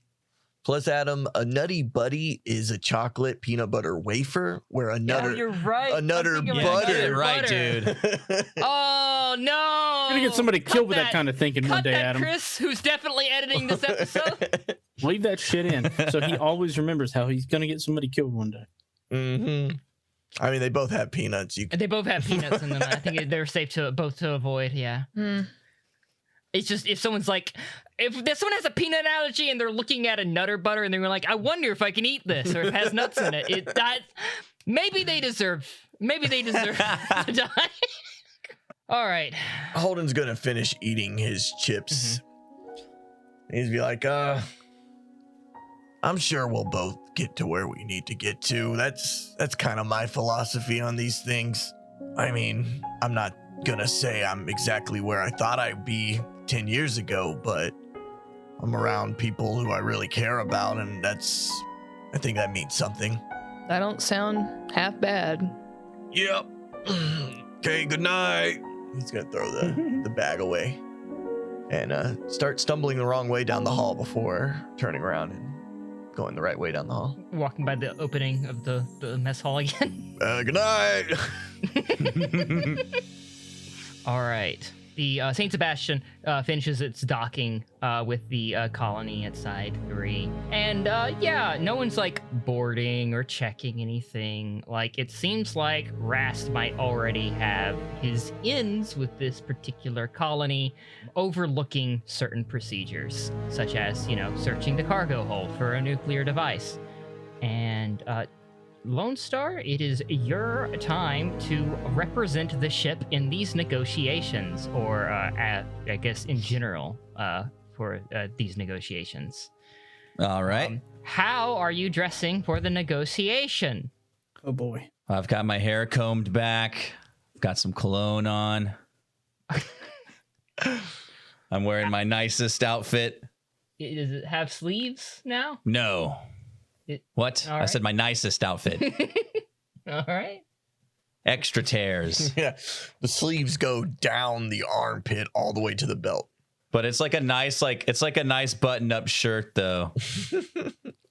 Plus, Adam, a Nutty Buddy is a chocolate peanut butter wafer where a nutter, you're right. a nutter I'm thinking butter. about Get it right, butter. dude. Oh no! You're gonna get somebody Cut killed with that kind of thinking one Cut day, that, Adam. Chris, who's definitely editing this episode. Leave that shit in, so he always remembers how he's gonna get somebody killed one day. Mm-hmm. I mean, they both have peanuts. They both have peanuts in them. I think they're safe to both to avoid. Yeah. It's just if someone's like, if someone has a peanut allergy and they're looking at a Nutter Butter and they're like, I wonder if I can eat this or if it has nuts in it. Maybe they deserve to die. All right. Holden's gonna finish eating his chips. He's be like, I'm sure we'll both get to where we need to get to. That's kind of my philosophy on these things. I mean, I'm not gonna say I'm exactly where I thought I'd be 10 years ago, but I'm around people who I really care about, and I think that means something. That don't sound half bad. Yep. Okay, good night. He's gonna throw the bag away and start stumbling the wrong way down the hall before turning around and going the right way down the hall. Walking by the opening of the mess hall again. Good night. All right. The St. Sebastian finishes its docking with the colony at Side 3. And no one's like boarding or checking anything. Like, it seems like Rast might already have his ins with this particular colony, overlooking certain procedures, such as, searching the cargo hold for a nuclear device. And Lone Star, it is your time to represent the ship in these negotiations, or I guess in general, for these negotiations. All right. How are you dressing for the negotiation? Oh boy. I've got my hair combed back. Got some cologne on. I'm wearing my nicest outfit. Does it have sleeves now? No. What? All I right. said my nicest outfit. All right. Extra tears. Yeah, the sleeves go down the armpit all the way to the belt. But it's like a nice, button-up shirt, though.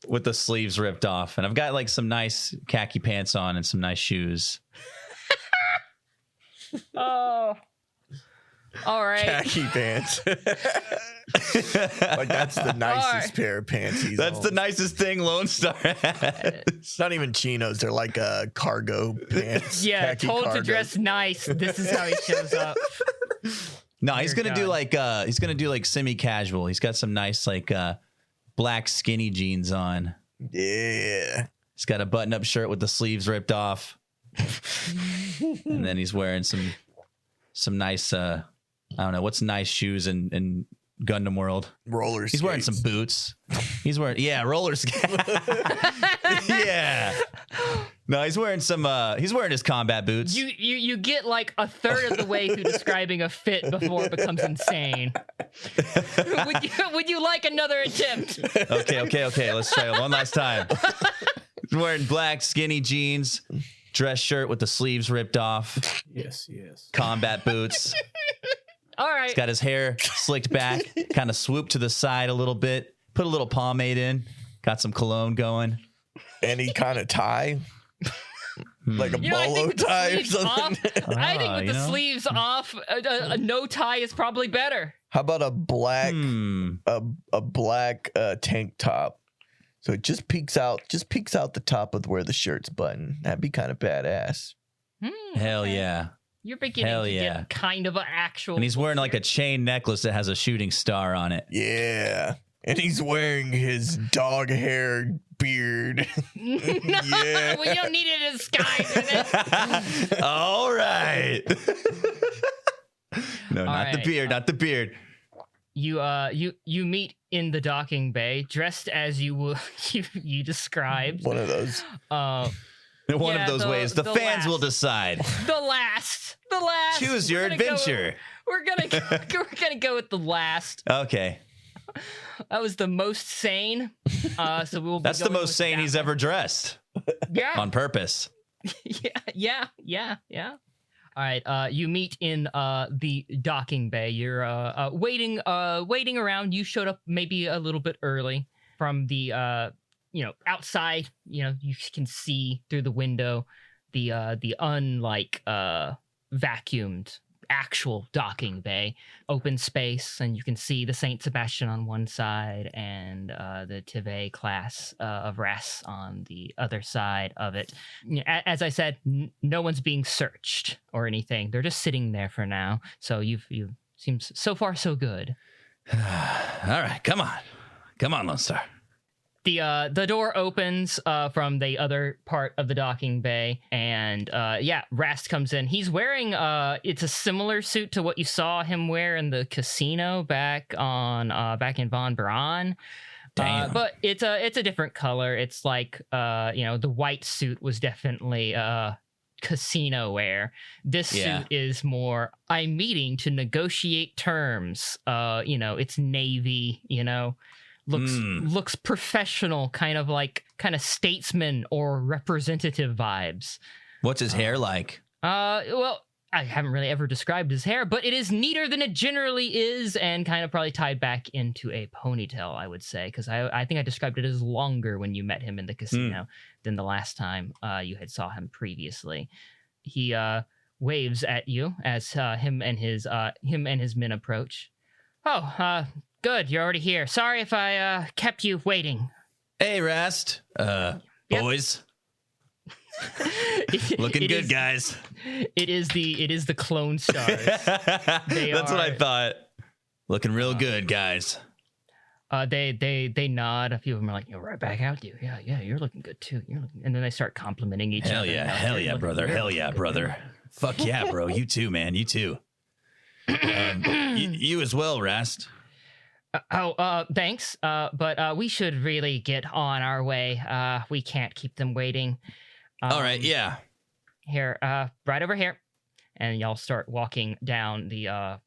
with the sleeves ripped off, and I've got like some nice khaki pants on and some nice shoes. Oh. All right. Khaki pants. Like that's the nicest pair of pants he's That's on. the nicest thing Lone Star has. It's not even chinos. They're like cargo pants. Yeah, khaki told to cargo. dress nice. This is how he shows up. No, he's Dear gonna do God. like semi-casual. He's got some nice like black skinny jeans on. Yeah. He's got a button-up shirt with the sleeves ripped off, and then he's wearing some nice I don't know what's nice shoes in Gundam World. Roller skates. He's wearing some boots. He's wearing roller skates. Yeah. No, he's wearing his combat boots. You get like a third of the way through describing a fit before it becomes insane. Would you like another attempt? Okay. Let's try it one last time. He's wearing black skinny jeans, dress shirt with the sleeves ripped off, Yes. combat boots. All right. He's got his hair slicked back, kind of swooped to the side a little bit, put a little pomade in, got some cologne going. Any kind of tie. Like a You know, I think bolo with the tie or sleeves something. off, I think with you the know? sleeves off, a no tie is probably better. How about a black a black tank top? So it just peeks out the top of where the shirt's buttoned. That'd be kind of badass. Hell Okay. yeah. You're beginning Hell to yeah. get kind of an actual. And he's wearing like a chain necklace that has a shooting star on it. Yeah. And he's wearing his dog hair beard. Yeah. Well, you don't need it as disguise for this. All right. No, not the right, beard, not the beard. You meet in the docking bay, dressed as you described. One of those. In one Yeah, of those ways, the fans will last. decide. The last. Choose your We're gonna go- adventure. we're gonna go with the last. Okay. That was the most sane. So we will. That's the most sane he's ever dressed Yeah. on purpose. Yeah. All right. You meet in the docking bay. You're waiting around. You showed up maybe a little bit early from the outside. You can see through the window the vacuumed actual docking bay, open space, and you can see the Saint Sebastian on one side and the Tive class of RAS on the other side of it. As I said, no one's being searched or anything. They're just sitting there for now. So you seems so far so good. All right, come on, Lone Star. The door opens from the other part of the docking bay, and Rast comes in. He's wearing it's a similar suit to what you saw him wear in the casino back in Von Braun. Damn. But it's a different color. It's like the white suit was definitely casino wear. This suit is more I'm meeting to negotiate terms. It's navy, looks professional, kind of statesman or representative vibes. What's his hair like? Well, I haven't really ever described his hair, but it is neater than it generally is and kind of probably tied back into a ponytail, I would say, because I think I described it as longer when you met him in the casino than the last time you had saw him previously. He waves at you as him and his men approach. Oh, good, you're already here. Sorry if I kept you waiting. Hey, Rast. Boys. Looking It good, is- guys. It is the Clone Stars. That's what I are- thought. Looking real good, guys. They nod. A few of them are like, right back out to you. Yeah, you're looking good too. And then they start complimenting each Hell other. yeah, brother. Hell yeah, brother. Fuck yeah, bro. You too, man. You too. You as well, Rast. Thanks. But we should really get on our way. We can't keep them waiting. All right, yeah. Here, right over here. And y'all start walking down the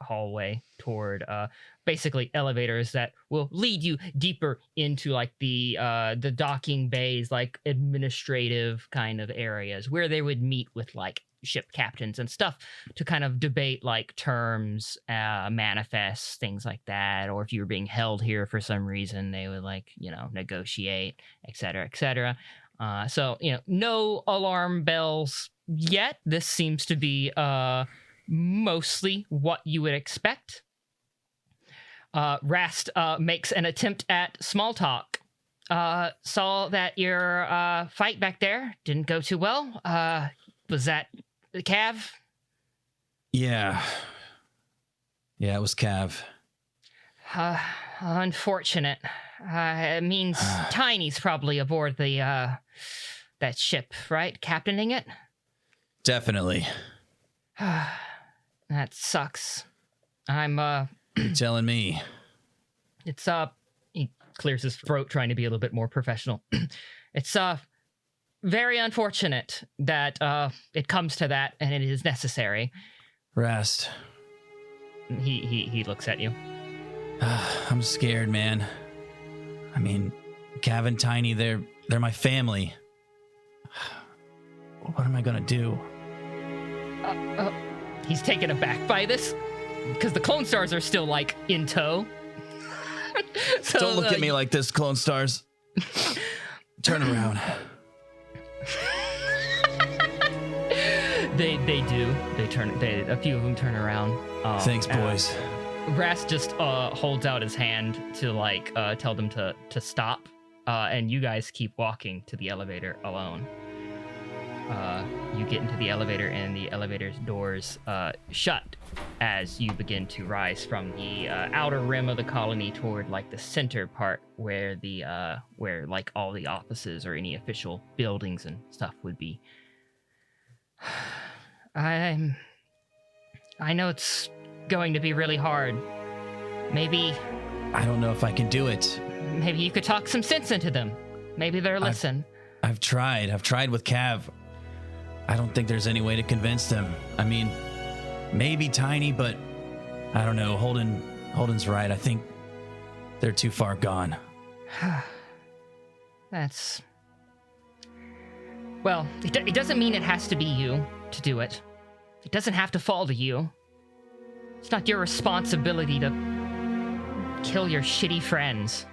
hallway toward basically elevators that will lead you deeper into like the docking bays, like administrative kind of areas where they would meet with like ship captains and stuff to kind of debate like terms, manifests, things like that. Or if you were being held here for some reason, they would like, negotiate, et cetera, et cetera. So, no alarm bells yet. This seems to be mostly what you would expect. Rast makes an attempt at small talk. Saw that your fight back there didn't go too well. Was that Cav? Yeah. Yeah, it was Cav. Unfortunate. It means Tiny's probably aboard the that ship, right? Captaining it? Definitely. That sucks. I'm You're telling me. It's he clears his throat trying to be a little bit more professional. It's very unfortunate that it comes to that and it is necessary. Rast. He looks at you. I'm scared, man. I mean, Cav and Tiny, they're my family. What am I gonna do? He's taken aback by this because the Clone Stars are still like in tow. So, Don't look at me like this, Clone Stars. Turn around. They do. A few of them turn around. Thanks, boys. Rast just holds out his hand to like tell them to stop, and you guys keep walking to the elevator alone. You get into the elevator, and the elevator's doors shut as you begin to rise from the outer rim of the colony toward like the center part where where like all the offices or any official buildings and stuff would be. I know it's going to be really hard. Maybe I don't know if I can do it. Maybe you could talk some sense into them. Maybe they'll listen. I've tried with Cav. I don't think there's any way to convince them. I mean, maybe Tiny, but I don't know. Holden's right. I think they're too far gone. That's... Well, it doesn't mean it has to be you to do it. It doesn't have to fall to you. It's not your responsibility to kill your shitty friends.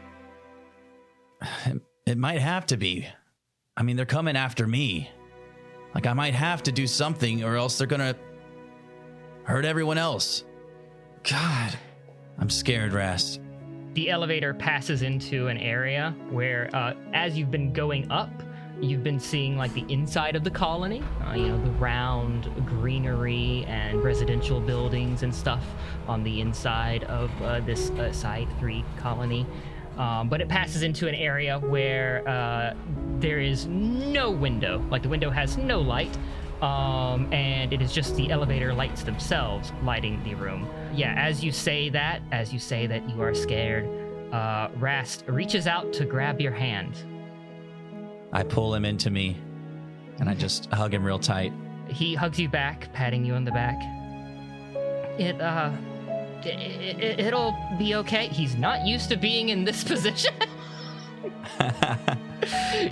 It might have to be. I mean, they're coming after me. Like, I might have to do something or else they're gonna hurt everyone else. God, I'm scared, Rast. The elevator passes into an area where, as you've been going up, you've been seeing like the inside of the colony, the round greenery and residential buildings and stuff on the inside of this Side 3 colony. But it passes into an area where there is no window, like the window has no light, and it is just the elevator lights themselves lighting the room. Yeah, as you say that you are scared, Rast reaches out to grab your hand. I pull him into me, and I just hug him real tight. He hugs you back, patting you on the back. It'll be okay. He's not used to being in this position.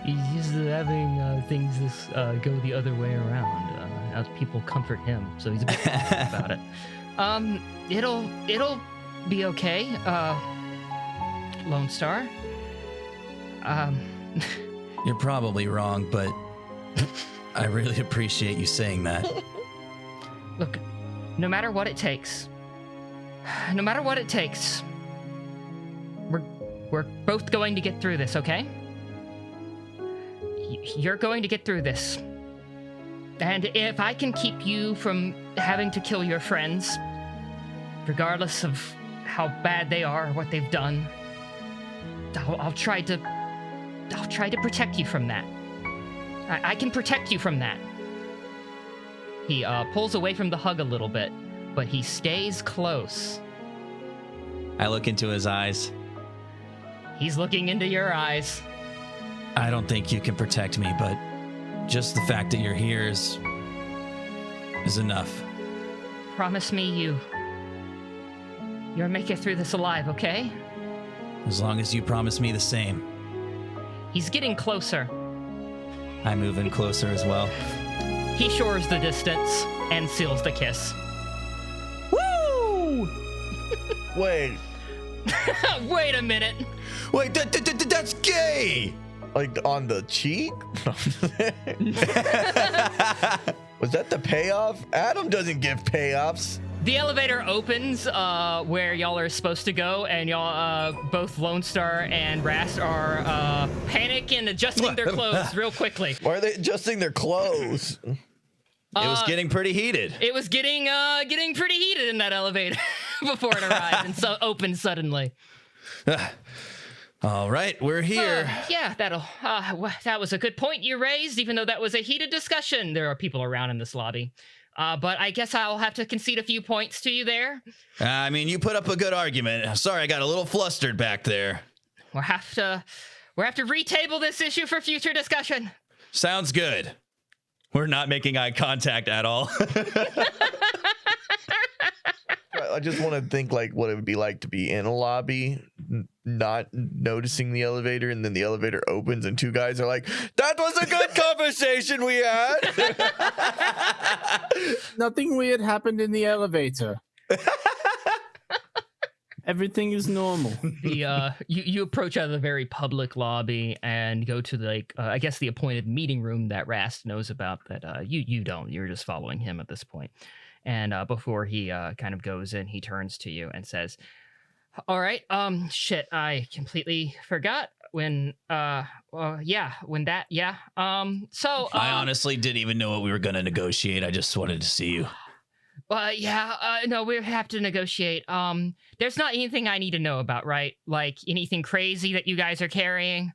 He's used to having things go the other way around as people comfort him, so he's a bit cautious about it. It'll be okay, Lone Star. You're probably wrong, but I really appreciate you saying that. Look, no matter what it takes, we're both going to get through this, okay? You're going to get through this. And if I can keep you from having to kill your friends, regardless of how bad they are or what they've done, I'll try to protect you from that. I can protect you from that. He pulls away from the hug a little bit, but he stays close. I look into his eyes. He's looking into your eyes. I don't think you can protect me, but just the fact that you're here is enough. Promise me you'll make it through this alive, okay? As long as you promise me the same. He's getting closer. I move in closer as well. He shores the distance and seals the kiss. Woo! Wait, Wait a minute. Wait, that's gay. like on the cheek? Was that the payoff? Adam doesn't give payoffs. The elevator opens where y'all are supposed to go, and y'all, both Lone Star and Rast, are panicking, adjusting their clothes real quickly. Why are they adjusting their clothes? It was getting pretty heated. It was getting pretty heated in that elevator before it arrived and so opened suddenly. All right, we're here. Yeah, that was a good point you raised, even though that was a heated discussion. There are people around in this lobby. But I guess I'll have to concede a few points to you there. I mean, you put up a good argument. Sorry, I got a little flustered back there. We'll have to retable this issue for future discussion. Sounds good. We're not making eye contact at all. I just want to think like what it would be like to be in a lobby, not noticing the elevator, and then the elevator opens and two guys are like, "That was a good conversation we had." Nothing weird happened in the elevator. Everything is normal. You approach out of the very public lobby and go to the I guess the appointed meeting room that Rast knows about that you don't. You're just following him at this point. And before he kind of goes in, he turns to you and says, "All right, shit, I completely forgot when so I honestly didn't even know what we were going to negotiate. I just wanted to see you. No, we have to negotiate. There's not anything I need to know about, right? Like anything crazy that you guys are carrying.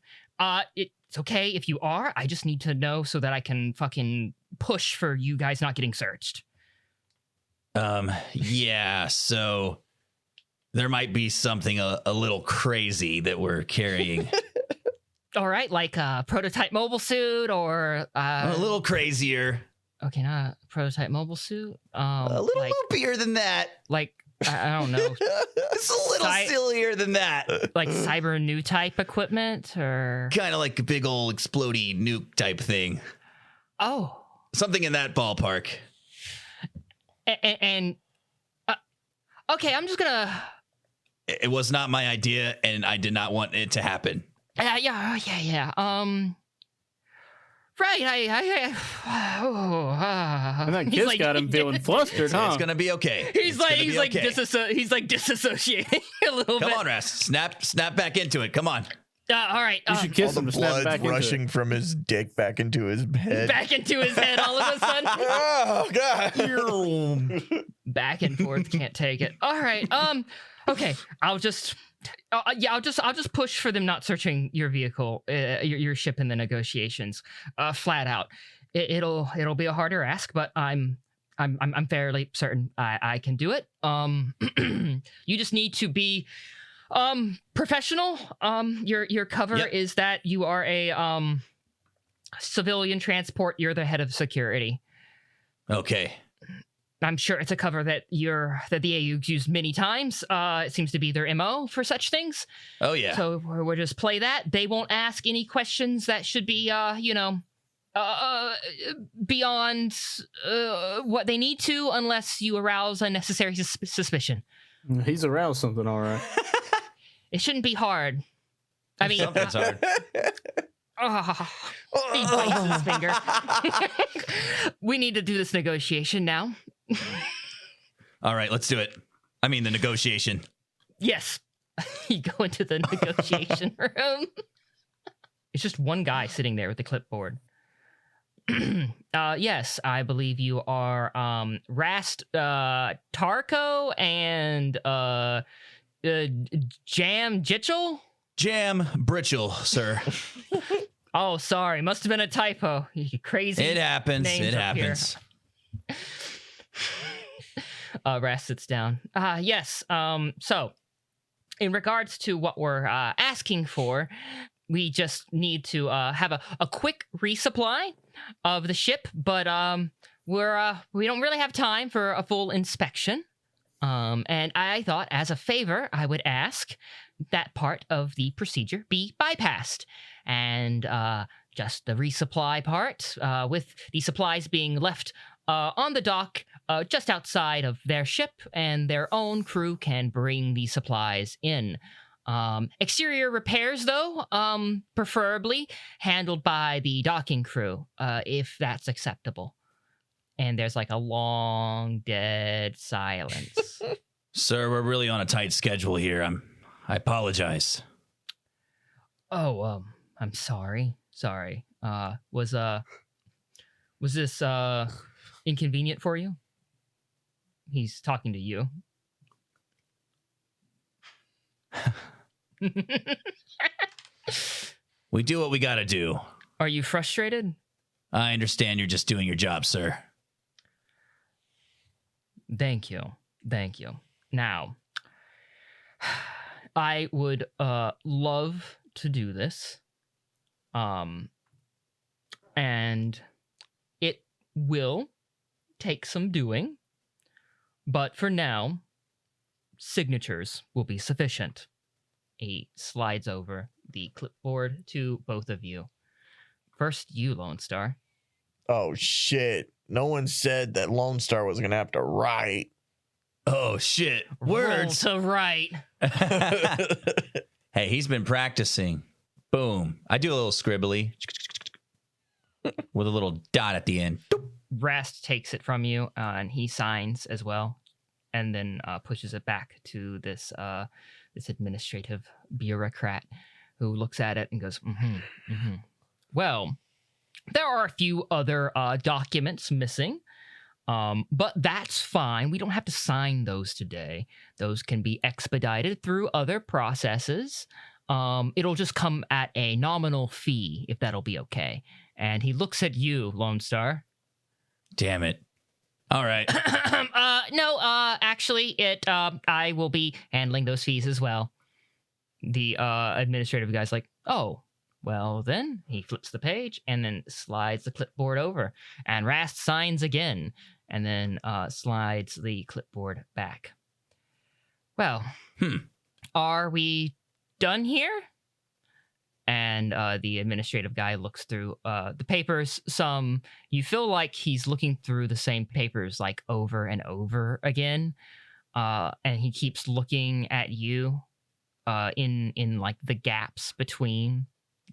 It's okay if you are. I just need to know so that I can fucking push for you guys not getting searched." Yeah, so there might be something a little crazy that we're carrying. All right, like a prototype mobile suit or A little crazier. Okay, not a prototype mobile suit. A little loopier than that. Like I don't know. It's a little sillier than that. Like cyber new type equipment or Kind of like a big old explodey nuke type thing. Oh. Something in that ballpark. And okay, I'm just gonna. It was not my idea, and I did not want it to happen. Yeah. Right. And that kiss got him feeling flustered, huh? It's gonna be okay. He's like disassociating a little bit. Come on, Rast. Snap back into it. Come on. All right. You should kiss All him the to snap blood's back into rushing it. from his dick back into his head. Back into his head all of a sudden. Oh god. Back and forth, can't take it. All right. Okay. I'll just push for them not searching your vehicle, your ship in the negotiations, flat out. It'll be a harder ask, but I'm fairly certain I can do it. You just need to be professional. Your cover is that you are a civilian transport. You're the head of security. Okay. I'm sure it's a cover that the AU's used many times. It seems to be their MO for such things. Oh yeah. So we'll just play that. They won't ask any questions that should be beyond what they need to, unless you arouse unnecessary suspicion. He's aroused something, all right. It shouldn't be hard. I mean, Something's hard. He bites his finger. We need to do this negotiation now. All right, let's do it. I mean, the negotiation. Yes. You go into the negotiation room. It's just one guy sitting there with the clipboard. Yes, I believe you are Rast Tarko and Jam Jitchell? Jam Britchell, sir. Oh, sorry. Must have been a typo. You crazy. It happens. names It up here. happens. Rast sits down. Yes. So, in regards to what we're asking for, we just need to have a quick resupply of the ship, but we don't really have time for a full inspection. And I thought, as a favor, I would ask that part of the procedure be bypassed, and just the resupply part, with the supplies being left on the dock just outside of their ship, and their own crew can bring the supplies in. Exterior repairs, though, preferably handled by the docking crew, if that's acceptable. And there's like a long, dead silence. Sir, we're really on a tight schedule here. I apologize. Oh, I'm sorry. Sorry. Was this inconvenient for you? He's talking to you. We do what we gotta do. Are you frustrated? I understand you're just doing your job, sir. Thank you. Now, I would love to do this. And it will take some doing, but for now, signatures will be sufficient. He slides over the clipboard to both of you. First, you, Lone Star. Oh, shit. No one said that Lone Star was going to have to write. Oh, shit. Words. Roll to write. Hey, he's been practicing. Boom. I do a little scribbly with a little dot at the end. Rast takes it from you, and he signs as well, and then pushes it back to this this administrative bureaucrat, who looks at it and goes, Well, there are a few other documents missing, but that's fine. We don't have to sign those today. Those can be expedited through other processes. It'll just come at a nominal fee, if that'll be okay. And he looks at you, Lone Star. Damn it. All right. Actually, I will be handling those fees as well. The administrative guy's like, oh, well then. He flips the page and then slides the clipboard over. And Rast signs again and then slides the clipboard back. Well, are we done here? And the administrative guy looks through the papers. You feel like he's looking through the same papers like over and over again. And he keeps looking at you in like the gaps between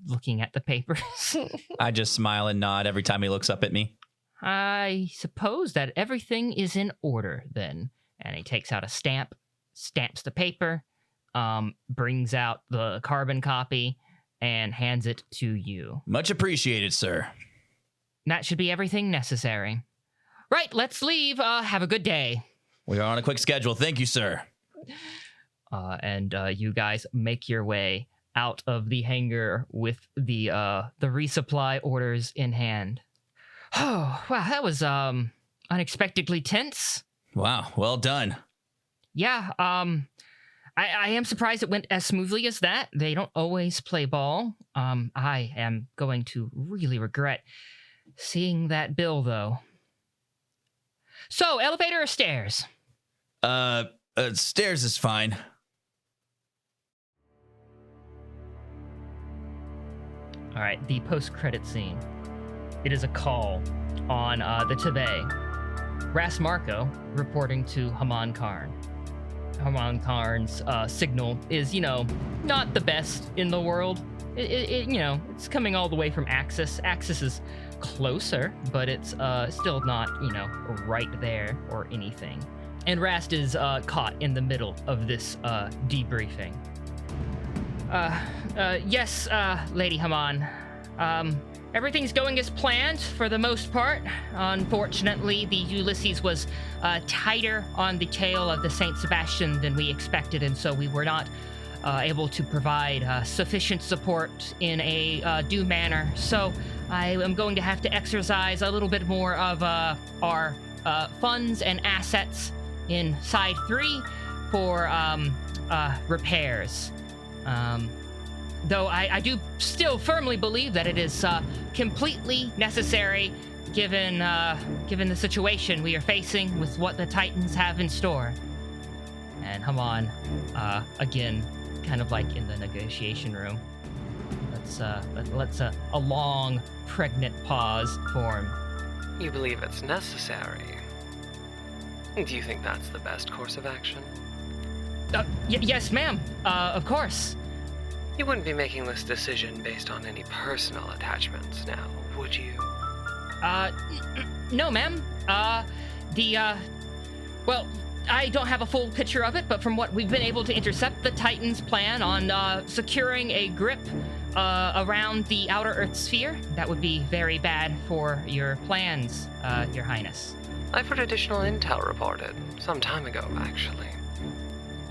looking at the papers. I just smile and nod every time he looks up at me. I suppose that everything is in order then. And he takes out a stamp, stamps the paper, brings out the carbon copy, and hands it to you. Much appreciated, sir. That should be everything necessary. Right, let's leave. Have a good day. We are on a quick schedule. Thank you, sir. And you guys make your way out of the hangar with the resupply orders in hand. Oh, wow, that was unexpectedly tense. Wow, well done. Yeah, I am surprised it went as smoothly as that. They don't always play ball. I am going to really regret seeing that bill, though. So, elevator or stairs? Stairs is fine. All right, the post-credit scene. It is a call on the Tibet. Ras Marco reporting to Haman Karn. Haman Karn's signal is, not the best in the world. It's coming all the way from Axis. Axis is closer, but it's still not, right there or anything. And Rast is caught in the middle of this debriefing. Yes, Lady Haman. Everything's going as planned for the most part. Unfortunately, the Ulysses was tighter on the tail of the Saint Sebastian than we expected, and so we were not able to provide sufficient support in a due manner. So I am going to have to exercise a little bit more of our funds and assets in Side 3 for repairs. Though I do still firmly believe that it is completely necessary given the situation we are facing with what the Titans have in store. And Haman, again, kind of like in the negotiation room, let's a long, pregnant pause form. You believe it's necessary? Do you think that's the best course of action? Yes, ma'am. Of course. You wouldn't be making this decision based on any personal attachments now, would you? No, ma'am. Well, I don't have a full picture of it, but from what we've been able to intercept, the Titans plan on securing a grip around the outer Earth sphere. That would be very bad for your plans, Your Highness. I've heard additional intel reported, some time ago, actually.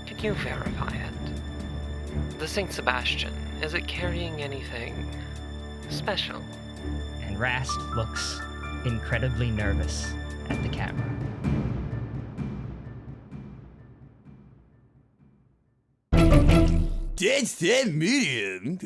Can you verify it? The St. Sebastian, is it carrying anything special? And Rast looks incredibly nervous at the camera. That's that medium.